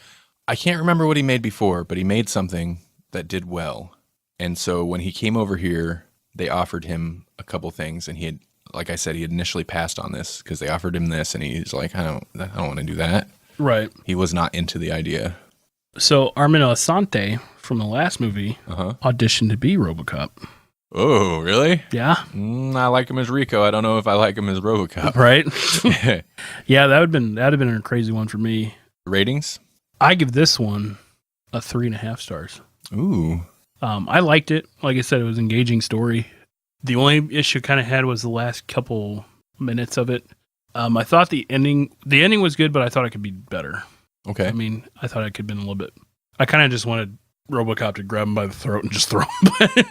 I can't remember what he made before, but he made something that did well. And so when he came over here, they offered him a couple things, and he had, like I said, he had initially passed on this because they offered him this, and he's like, I don't want to do that. Right. He was not into the idea. So Armin Asante from the last movie auditioned to be Robocop. Oh, really? Yeah. I like him as Rico. I don't know if I like him as Robocop. Right. Yeah, that'd have been a crazy one for me. Ratings? I give this one a 3.5 stars. Ooh. I liked it. Like I said, it was an engaging story. The only issue kind of had was the last couple minutes of it. I thought the ending was good, but I thought it could be better. Okay. I mean, I thought it could have been a little bit. I kind of just wanted Robocop to grab him by the throat and just throw him.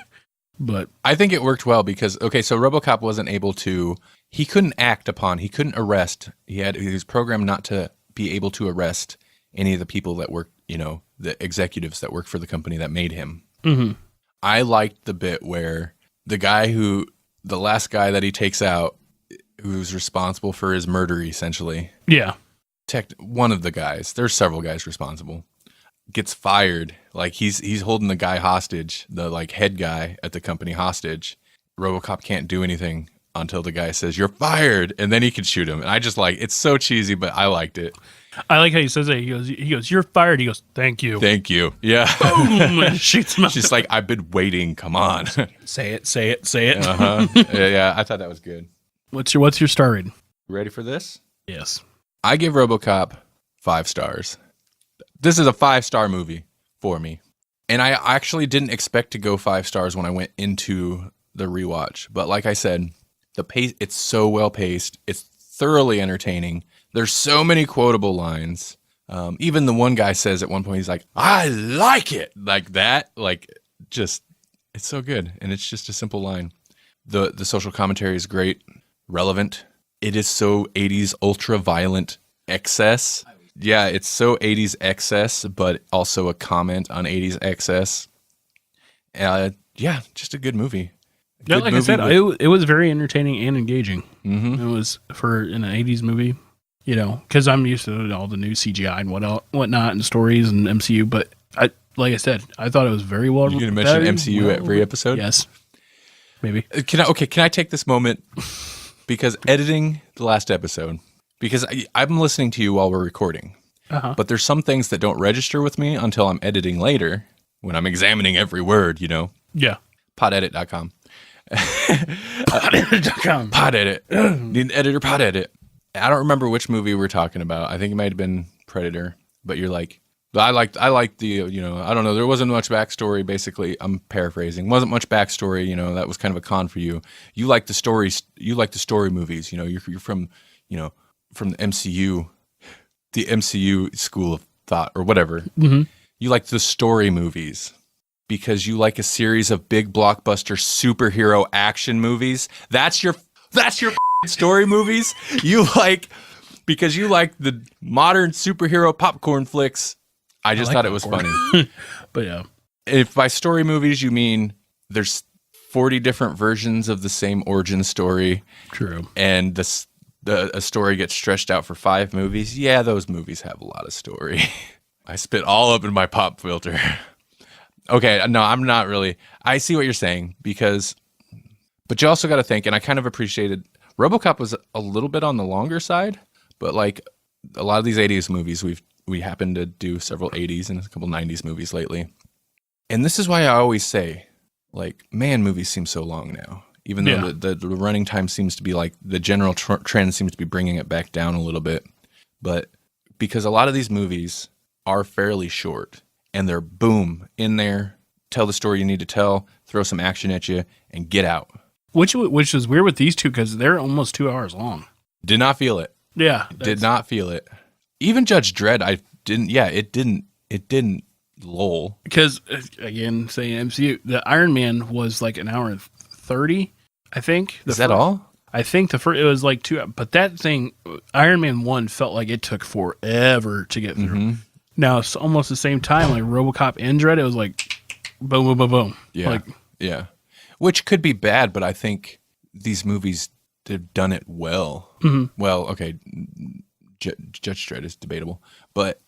But I think it worked well because, so Robocop wasn't able to, he couldn't arrest. He was programmed not to be able to arrest any of the people that work, the executives that work for the company that made him. Mm-hmm. I liked the bit where the last guy that he takes out, who's responsible for his murder, essentially. Yeah. One of the guys, there's several guys responsible, gets fired. Like he's holding the guy hostage, the like head guy at the company hostage. Robocop can't do anything until the guy says, "You're fired," and then he can shoot him. And I just it's so cheesy, but I liked it. I like how he says it. He goes, "You're fired." He goes, "Thank you." Thank you. Yeah. Boom! And shoots him. She's like, "I've been waiting. Come on." Say it. Yeah, I thought that was good. What's your star rating? Ready for this? Yes. I give Robocop 5 stars. This is a 5-star movie for me. And I actually didn't expect to go 5 stars when I went into the rewatch. But like I said, the pace, it's so well paced. It's thoroughly entertaining. There's so many quotable lines. Even the one guy says at one point, he's like, "I like it." Like that. It's so good. And it's just a simple line. The social commentary is great, relevant. It is so 80s ultra violent excess. Yeah, it's so 80s excess, but also a comment on 80s excess. Yeah, just a good movie. Yeah, like I said, it was very entertaining and engaging. Mm-hmm. It was for an 80s movie, because I'm used to all the new CGI and whatnot and stories and MCU. But like I said, I thought it was very well. You're going to mention MCU every episode? Yes, maybe. Can I take this moment because editing the last episode? Because I'm listening to you while we're recording, but there's some things that don't register with me until I'm editing later when I'm examining every word, Yeah. Podedit.com. Podedit.com. Podedit. Need an editor, Podedit. I don't remember which movie we're talking about. I think it might have been Predator, but you're like, I liked the, I don't know. There wasn't much backstory, basically. I'm paraphrasing. Wasn't much backstory, that was kind of a con for you. You like the stories. You like the story movies, you're from, from the MCU school of thought or whatever. Mm-hmm. You like the story movies because you like a series of big blockbuster superhero action movies. That's your story movies. You like because you like the modern superhero popcorn flicks. I just thought it was funny. But yeah. If by story movies you mean there's 40 different versions of the same origin story. True. And a story gets stretched out for 5 movies. Yeah, those movies have a lot of story. I spit all up in my pop filter. Okay, no, I'm not really. I see what you're saying but you also got to think, and I kind of appreciated, Robocop was a little bit on the longer side, but like a lot of these 80s movies, we happen to do several 80s and a couple 90s movies lately. And this is why I always say, like, man, movies seem so long now. Even though the running time seems to be like, the general trend seems to be bringing it back down a little bit. But because a lot of these movies are fairly short, and they're boom, in there, tell the story you need to tell, throw some action at you, and get out. Which was weird with these two because they're almost 2 hours long. Did not feel it. Yeah. Did not feel it. Even Judge Dredd, it didn't lull. Because, again, saying MCU, the Iron Man was like an hour and 30, I think. Is that all? I think it was like 2 but that thing, Iron Man 1 felt like it took forever to get through. Mm-hmm. Now, it's almost the same time, like Robocop and Dredd, it was like boom, boom, boom, boom. Yeah. Yeah. Which could be bad, but I think these movies have done it well. Mm-hmm. Well, okay, Judge Dredd is debatable, but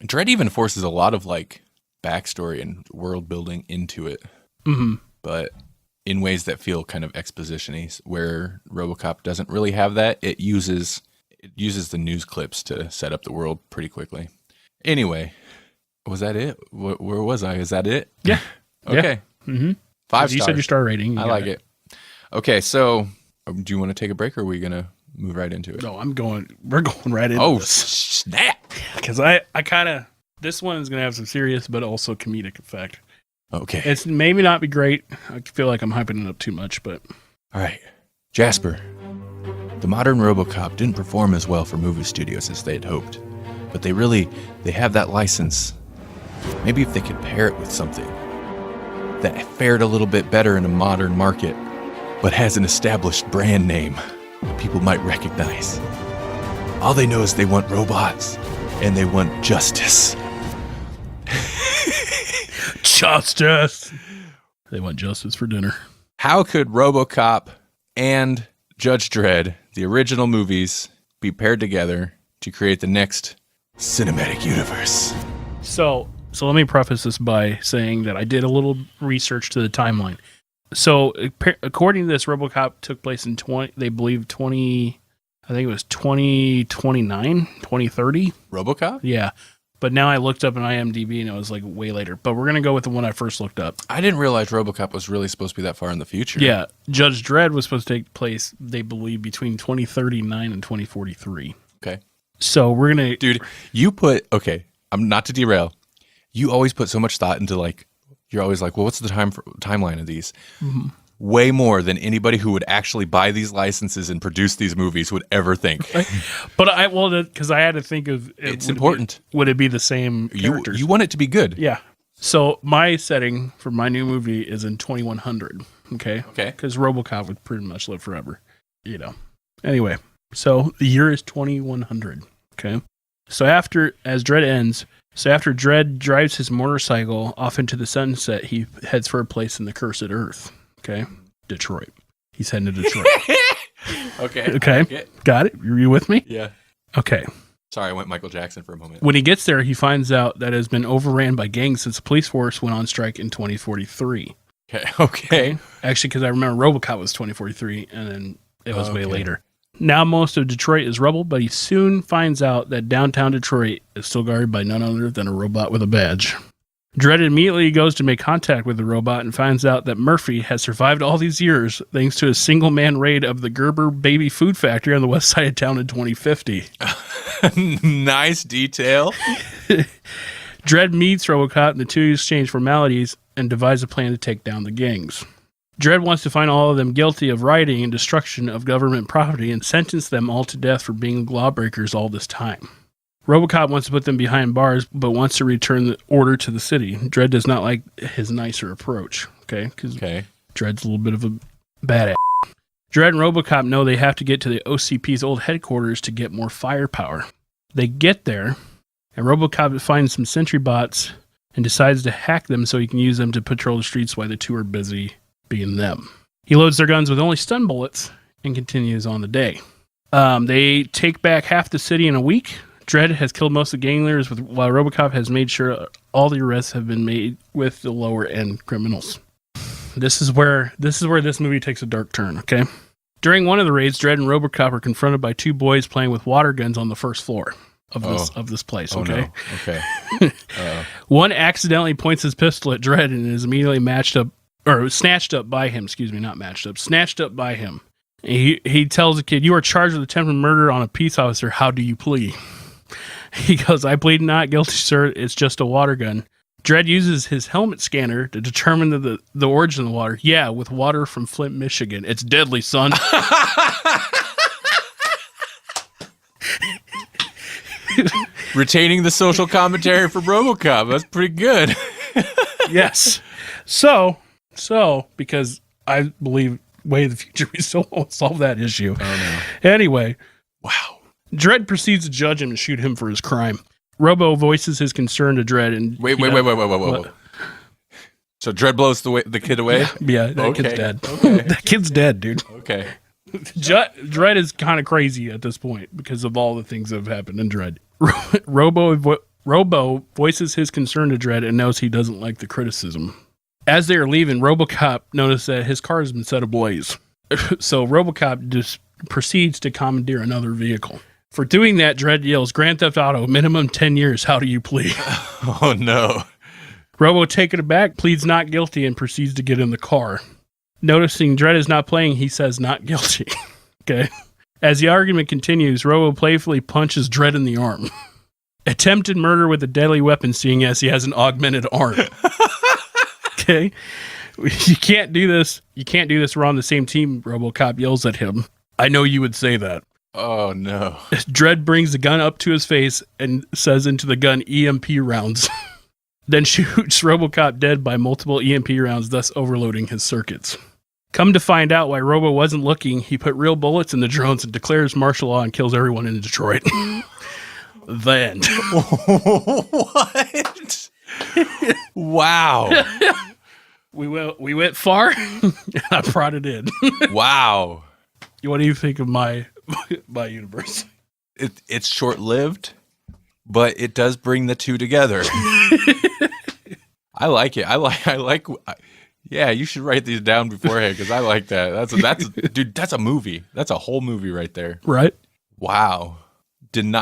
Dredd even forces a lot of like backstory and world building into it, but in ways that feel kind of exposition-y, where Robocop doesn't really have that. It uses the news clips to set up the world pretty quickly. Anyway, was that it? Where was I? Is that it? Yeah. Okay. Yeah. Mm-hmm. 5 stars. You said your star rating. I like it. Okay, so do you want to take a break, or are we going to move right into it? No, we're going right into this. Snap! Because I kind of, this one is going to have some serious but also comedic effect. Okay. It's maybe not be great. I feel like I'm hyping it up too much, but. All right. Jasper, the modern Robocop didn't perform as well for movie studios as they had hoped, but they have that license. Maybe if they could pair it with something that fared a little bit better in a modern market, but has an established brand name that people might recognize. All they know is they want robots, and they want justice. Justice! They want justice for dinner. How could Robocop and Judge Dredd, the original movies, be paired together to create the next cinematic universe? So let me preface this by saying that I did a little research to the timeline. So according to this, Robocop took place in 2029, 2030. Robocop? Yeah. But now I looked up on IMDb and it was like way later. But we're going to go with the one I first looked up. I didn't realize Robocop was really supposed to be that far in the future. Yeah. Judge Dredd was supposed to take place, they believe, between 2039 and 2043. Okay. So we're going to... Dude, I'm not to derail. You always put so much thought into like, you're always like, well, what's the timeline of these? Mm-hmm. Way more than anybody who would actually buy these licenses and produce these movies would ever think. But because I had to think of... It's important. Would it be the same characters? You want it to be good. Yeah. So my setting for my new movie is in 2100. Okay? Okay. Because Robocop would pretty much live forever. You know. Anyway, so the year is 2100. Okay? So after Dredd drives his motorcycle off into the sunset, he heads for a place in the cursed earth. Okay? Detroit. He's heading to Detroit. Okay. Okay. Got it? Are you with me? Yeah. Okay. Sorry, I went Michael Jackson for a moment. When he gets there, he finds out that it has been overran by gangs since the police force went on strike in 2043. Okay. Actually, because I remember Robocop was 2043, and then it was way later. Now most of Detroit is rubble, but he soon finds out that downtown Detroit is still guarded by none other than a robot with a badge. Dredd immediately goes to make contact with the robot and finds out that Murphy has survived all these years thanks to a single-man raid of the Gerber baby food factory on the west side of town in 2050. Nice detail. Dredd meets Robocop, and the two exchange formalities and devise a plan to take down the gangs. Dredd wants to find all of them guilty of rioting and destruction of government property and sentence them all to death for being lawbreakers all this time. Robocop wants to put them behind bars, but wants to return the order to the city. Dredd does not like his nicer approach, Because Dredd's a little bit of a badass. Dredd and Robocop know they have to get to the OCP's old headquarters to get more firepower. They get there, and Robocop finds some sentry bots and decides to hack them so he can use them to patrol the streets while the two are busy being them. He loads their guns with only stun bullets and continues on the day. They take back half the city in a week. Dredd has killed most of the gang leaders, while Robocop has made sure all the arrests have been made with the lower end criminals. This is where this movie takes a dark turn, okay? During one of the raids, Dredd and Robocop are confronted by two boys playing with water guns on the first floor of this place, okay? No. Okay. One accidentally points his pistol at Dredd and is immediately snatched up by him. Snatched up by him. He tells the kid, "You are charged with attempted murder on a peace officer. How do you plead?" He goes, "I plead not guilty, sir. It's just a water gun." Dredd uses his helmet scanner to determine the origin of the water. Yeah, with water from Flint, Michigan. It's deadly, son. Retaining the social commentary for Robocop. That's pretty good. Yes. So, because I believe way in the future we still won't solve that issue. Oh, no. Anyway. Wow. Dredd proceeds to judge him and shoot him for his crime. Robo voices his concern to Dredd and... Wait. So Dredd blows the kid away? Yeah, that kid's dead. Okay. That kid's dead, dude. Okay. Dredd is kind of crazy at this point because of all the things that have happened in Dredd. Robo voices his concern to Dredd and knows he doesn't like the criticism. As they are leaving, Robocop notices that his car has been set ablaze. So Robocop just proceeds to commandeer another vehicle. For doing that, Dredd yells, "Grand Theft Auto, minimum 10 years. How do you plead?" Oh, no. Robo, taken aback, pleads not guilty and proceeds to get in the car. Noticing Dredd is not playing, he says not guilty. Okay. As the argument continues, Robo playfully punches Dredd in the arm. Attempted murder with a deadly weapon, seeing as he has an augmented arm. Okay. You can't do this. We're on the same team, Robocop yells at him. I know you would say that. Oh, no. Dredd brings the gun up to his face and says into the gun, EMP rounds. Then shoots Robocop dead by multiple EMP rounds, thus overloading his circuits. Come to find out why Robo wasn't looking, he put real bullets in the drones and declares martial law and kills everyone in Detroit. Then. What? Wow. We went far, and I brought it in. Wow. What do you think of my universe? It's short-lived, but it does bring the two together. I like it. I like. Yeah, you should write these down beforehand because I like that. Dude. That's a movie. That's a whole movie right there. Right? Wow. Dude.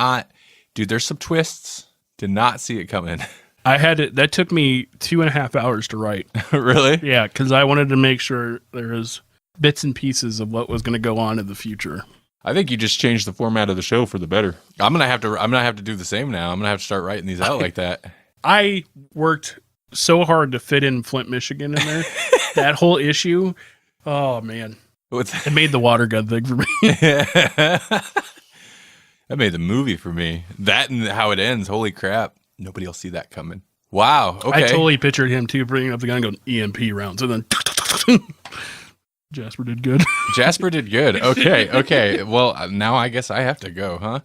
There's some twists. Did not see it coming. I had it. That took me 2.5 hours to write. Really? Yeah, because I wanted to make sure there was bits and pieces of what was going to go on in the future. I think you just changed the format of the show for the better. I'm gonna have to do the same now. I'm gonna have to start writing these out like that. I worked so hard to fit in Flint, Michigan in there. That whole issue. Oh man. It made the water gun thing for me. That made the movie for me. That and how it ends. Holy crap. Nobody will see that coming. Wow. Okay. I totally pictured him too bringing up the gun and going EMP rounds and then Jasper did good. Jasper did good. Okay. Well, now I guess I have to go, huh?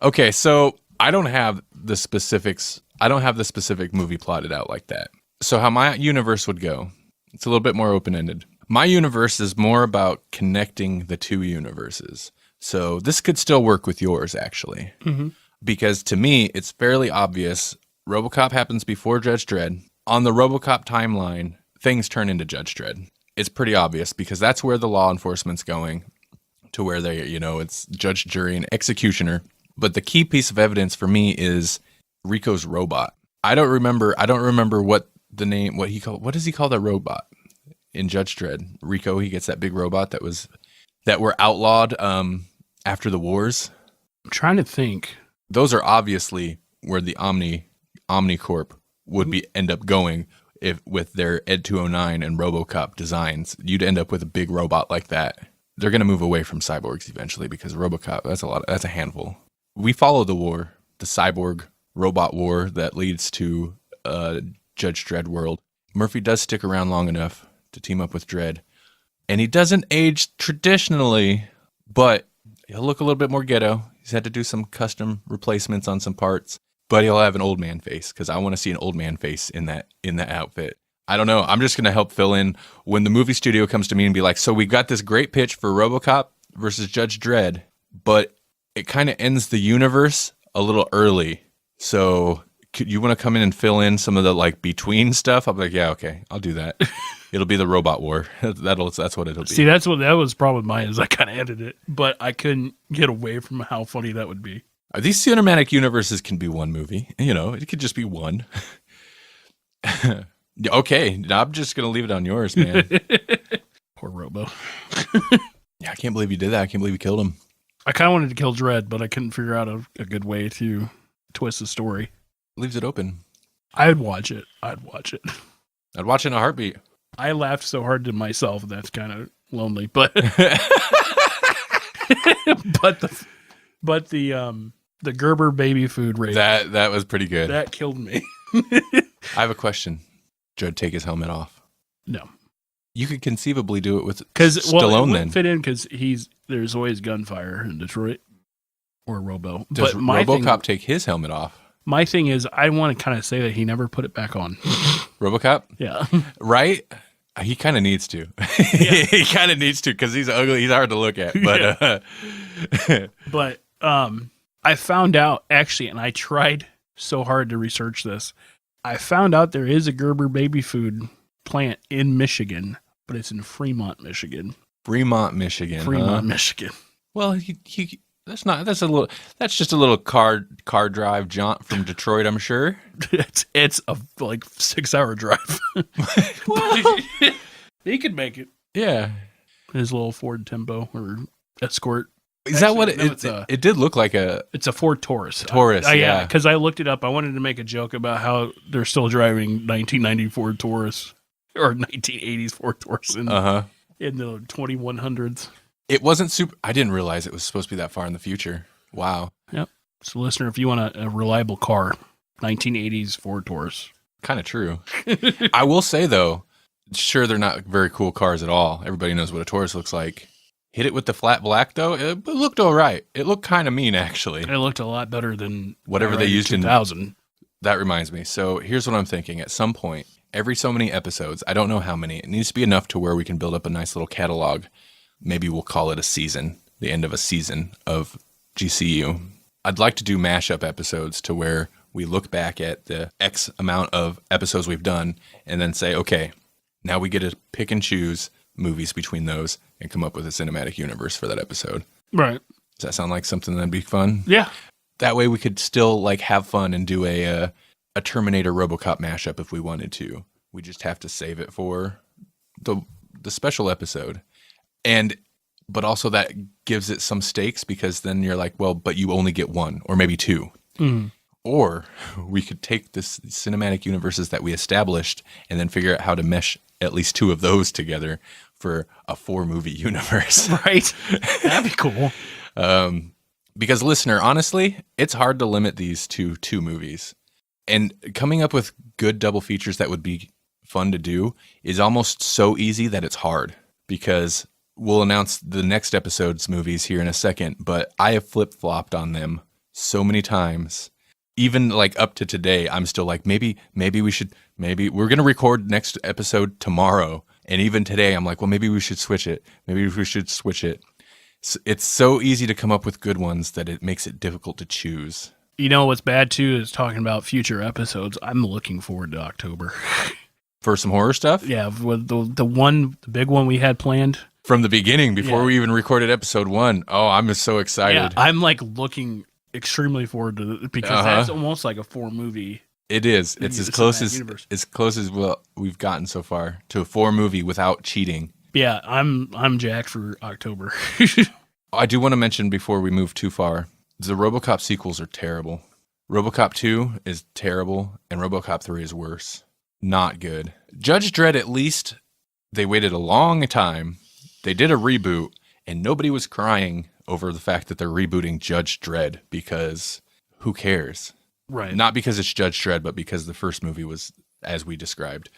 Okay, so I don't have the specifics. I don't have the specific movie plotted out like that. So how my universe would go, it's a little bit more open-ended. My universe is more about connecting the two universes. So this could still work with yours, actually. Mm-hmm. Because to me, it's fairly obvious. Robocop happens before Judge Dredd. On the Robocop timeline, things turn into Judge Dredd. It's pretty obvious because that's where the law enforcement's going, to where they, it's judge, jury, and executioner. But the key piece of evidence for me is Rico's robot. I don't remember what does he call that robot in Judge Dredd? Rico, he gets that big robot that were outlawed after the wars. I'm trying to think. Those are obviously where the Omnicorp would end up going. If with their Ed 209 and Robocop designs, you'd end up with a big robot like that. They're going to move away from cyborgs eventually because Robocop, that's a handful. We follow the war, the cyborg robot war that leads to Judge Dredd world. Murphy does stick around long enough to team up with Dredd. And he doesn't age traditionally, but he'll look a little bit more ghetto. He's had to do some custom replacements on some parts. But he'll have an old man face because I want to see an old man face in that outfit. I don't know. I'm just going to help fill in when the movie studio comes to me and be like, so we got this great pitch for Robocop versus Judge Dredd, but it kind of ends the universe a little early. So you want to come in and fill in some of the like between stuff? I'll be like, yeah, okay, I'll do that. It'll be the robot war. That's what it'll be. See, that was the problem with mine is I kind of ended it, but I couldn't get away from how funny that would be. These cinematic universes can be one movie. It could just be one. Okay, I'm just going to leave it on yours, man. Poor Robo. Yeah, I can't believe you did that. I can't believe you killed him. I kind of wanted to kill Dredd, but I couldn't figure out a good way to twist the story. Leaves it open. I'd watch it. I'd watch it in a heartbeat. I laughed so hard to myself. That's kind of lonely, but but the Gerber baby food race that was pretty good. That killed me. I have a question. Dredd take his helmet off? No. You could conceivably do it with Stallone. It then fit in because there's always gunfire in Detroit or Robo. Does Robocop take his helmet off? My thing is, I want to kind of say that he never put it back on. Robocop? Yeah. Right? He kind of needs to. Yeah. He kind of needs to because he's ugly. He's hard to look at. But, but I found out, actually, and I tried so hard to research this, I found out there is a Gerber baby food plant in Michigan, but it's in Fremont, Michigan. Fremont, Michigan. Michigan. Well, that's just a little car drive jaunt from Detroit, I'm sure. It's a 6-hour drive. Well, he could make it. Yeah. His little Ford Tempo or Escort. Is that what it did look like? It's a Ford Taurus. Yeah. Because I looked it up. I wanted to make a joke about how they're still driving 1990 Ford Taurus or 1980s Ford Taurus in the 2100s. It wasn't super. I didn't realize it was supposed to be that far in the future. Wow. Yep. So, listener, if you want a reliable car, 1980s Ford Taurus. Kind of true. I will say, though, sure, they're not very cool cars at all. Everybody knows what a Taurus looks like. Hit it with the flat black, though. It looked all right. It looked kind of mean, actually. It looked a lot better than whatever they used in 2000. That reminds me. So here's what I'm thinking. At some point, every so many episodes, I don't know how many, it needs to be enough to where we can build up a nice little catalog. Maybe we'll call it a season, the end of a season of GCU. I'd like to do mashup episodes to where we look back at the X amount of episodes we've done and then say, okay, now we get to pick and choose movies between those and come up with a cinematic universe for that episode. Right. Does that sound like something that'd be fun? Yeah. That way we could still have fun and do a Terminator Robocop mashup if we wanted to. We just have to save it for the special episode. But also that gives it some stakes because then you're like, well, but you only get one or maybe two. Mm. Or we could take this cinematic universes that we established and then figure out how to mesh at least two of those together for a 4-movie universe. Right. That'd be cool. Because listener, honestly, it's hard to limit these to 2 movies. And coming up with good double features that would be fun to do is almost so easy that it's hard because we'll announce the next episode's movies here in a second, but I have flip-flopped on them so many times. Even up to today, I'm still like, maybe we're going to record next episode tomorrow. And even today, I'm like, well, maybe we should switch it. It's so easy to come up with good ones that it makes it difficult to choose. You know what's bad too is talking about future episodes. I'm looking forward to October. For some horror stuff? Yeah, with the big one we had planned. From the beginning, before we even recorded episode 1. Oh, I'm so excited. Yeah, I'm looking extremely forward to it because that's almost like a 4-movie. It is. It's as close as we've gotten so far to a 4-movie without cheating. Yeah, I'm jacked for October. I do want to mention before we move too far, the Robocop sequels are terrible. Robocop 2 is terrible, and Robocop 3 is worse. Not good. Judge Dredd, at least, they waited a long time. They did a reboot, and nobody was crying over the fact that they're rebooting Judge Dredd because who cares? Right. Not because it's Judge Dredd, but because the first movie was as we described.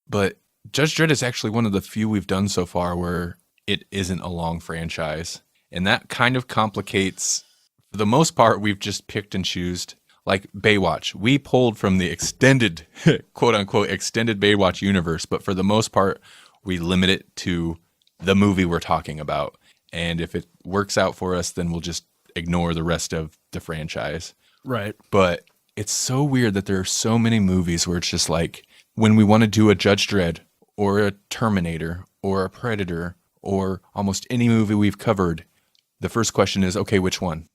But Judge Dredd is actually one of the few we've done so far where it isn't a long franchise. And that kind of complicates, for the most part, we've just picked and choosed like Baywatch. We pulled from the extended, quote unquote, extended Baywatch universe, but for the most part, we limit it to the movie we're talking about. And if it works out for us, then we'll just ignore the rest of the franchise. Right. But it's so weird that there are so many movies where it's just like, when we want to do a Judge Dredd or a Terminator or a Predator or almost any movie we've covered, the first question is, okay, which one?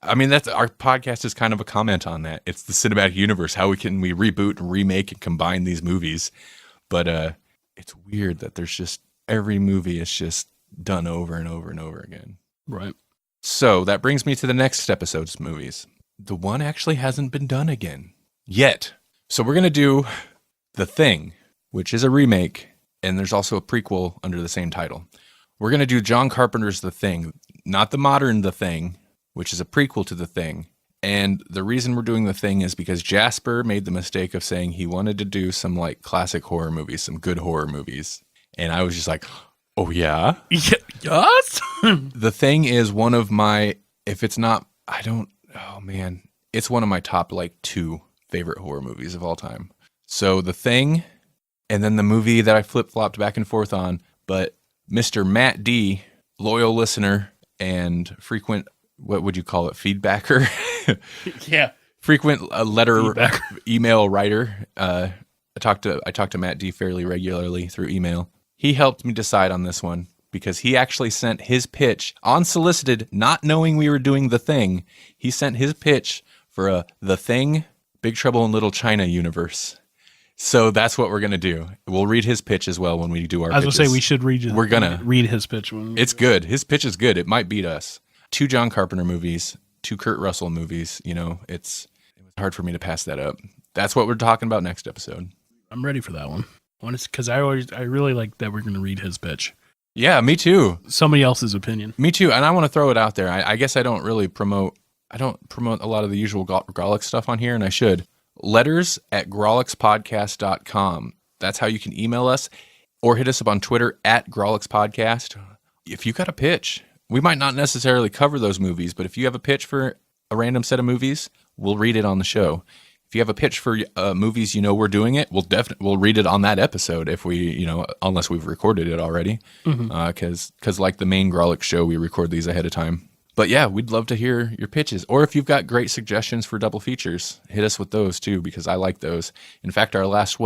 I mean, that's our podcast is kind of a comment on that. It's the cinematic universe. How can we reboot and remake and combine these movies? But it's weird that there's just every movie is just done over and over and over again. Right. So that brings me to the next episode's movies. The one actually hasn't been done again yet. So we're going to do The Thing, which is a remake, and there's also a prequel under the same title. We're going to do John Carpenter's The Thing, not the modern The Thing, which is a prequel to The Thing. And the reason we're doing The Thing is because Jasper made the mistake of saying he wanted to do some like classic horror movies, some good horror movies. And I was just like, oh yeah? Yes? The Thing is one of my, if it's not, it's one of my top like 2 favorite horror movies of all time. So The Thing, and then the movie that I flip-flopped back and forth on, but Mr. Matt D, loyal listener and frequent, what would you call it, feedbacker? Yeah. Frequent letter email writer. I talk to Matt D fairly regularly through email. He helped me decide on this one because he actually sent his pitch unsolicited, not knowing we were doing The Thing. He sent his pitch for a The Thing, Big Trouble in Little China universe. So that's what we're going to do. We'll read his pitch as well when we do our pitches. I was going to say we should read his pitch. It's good. His pitch is good. It might beat us. 2 John Carpenter movies, 2 Kurt Russell movies. You know, it was hard for me to pass that up. That's what we're talking about next episode. I'm ready for that one. Because I really like that we're going to read his pitch. Yeah, me too. Somebody else's opinion. Me too. And I want to throw it out there. I guess I don't really promote a lot of the usual Grawlix stuff on here, and I should. Letters@grawlixpodcast.com. That's how you can email us or hit us up on Twitter @grawlixpodcast. If you got a pitch, we might not necessarily cover those movies, but if you have a pitch for a random set of movies, we'll read it on the show. If you have a pitch for movies, we're doing it, we'll read it on that episode if we, unless we've recorded it already. Because like the main Grawlix show, we record these ahead of time. But yeah, we'd love to hear your pitches. Or if you've got great suggestions for double features, hit us with those too, because I like those. In fact, our last,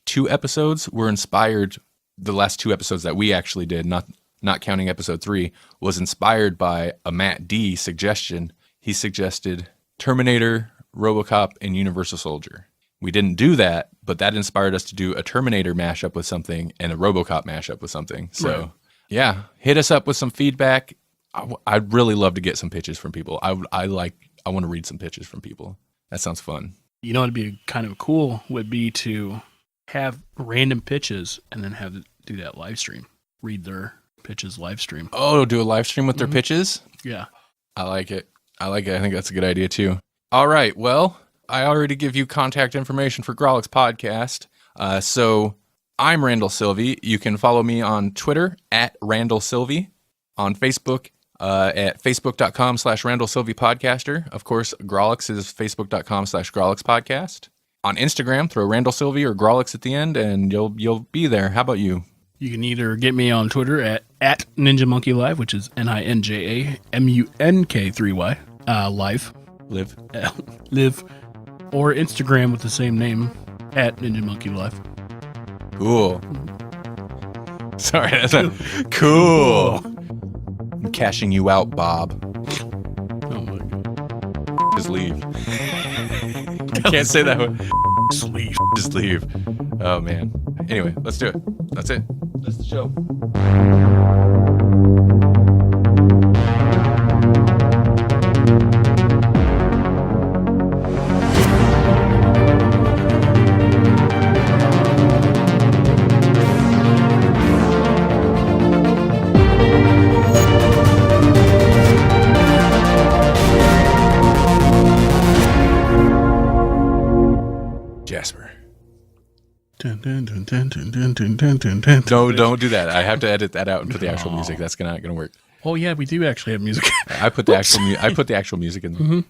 2 episodes were inspired, the last 2 episodes that we actually did, not counting episode 3, was inspired by a Matt D suggestion. He suggested Terminator, Robocop, and Universal Soldier. We didn't do that, but that inspired us to do a Terminator mashup with something and a Robocop mashup with something. So yeah, hit us up with some feedback. I'd really love to get some pitches from people. I want to read some pitches from people. That sounds fun. You know, it'd be kind of cool would be to have random pitches and then have to do that live stream. Read their pitches live stream. Oh, do a live stream with their pitches? Yeah. I like it. I think that's a good idea too. All right. Well, I already give you contact information for Grawlix Podcast. So I'm Randall Sylvie. You can follow me on Twitter @RandallSylvie, on Facebook at facebook.com/Randall Sylvie Podcaster. Of course, Grawlix is facebook.com/Grawlix Podcast. On Instagram, throw Randall Sylvie or Grawlix at the end, and you'll be there. How about you? You can either get me on Twitter at Ninja Monkey Live, which is NinjaMunk3Y live. Live. Or Instagram with the same name at Ninja Monkey Live. Cool. Sorry, that's not cool. I'm cashing you out, Bob. Oh my God. Just leave. I can't say that one. Just leave. Just leave. Oh man. Anyway, let's do it. That's it. That's the show. Jasper. No, don't do that. I have to edit that out and put the actual music. That's not gonna work. Oh yeah, we do actually have music. I put the actual music in.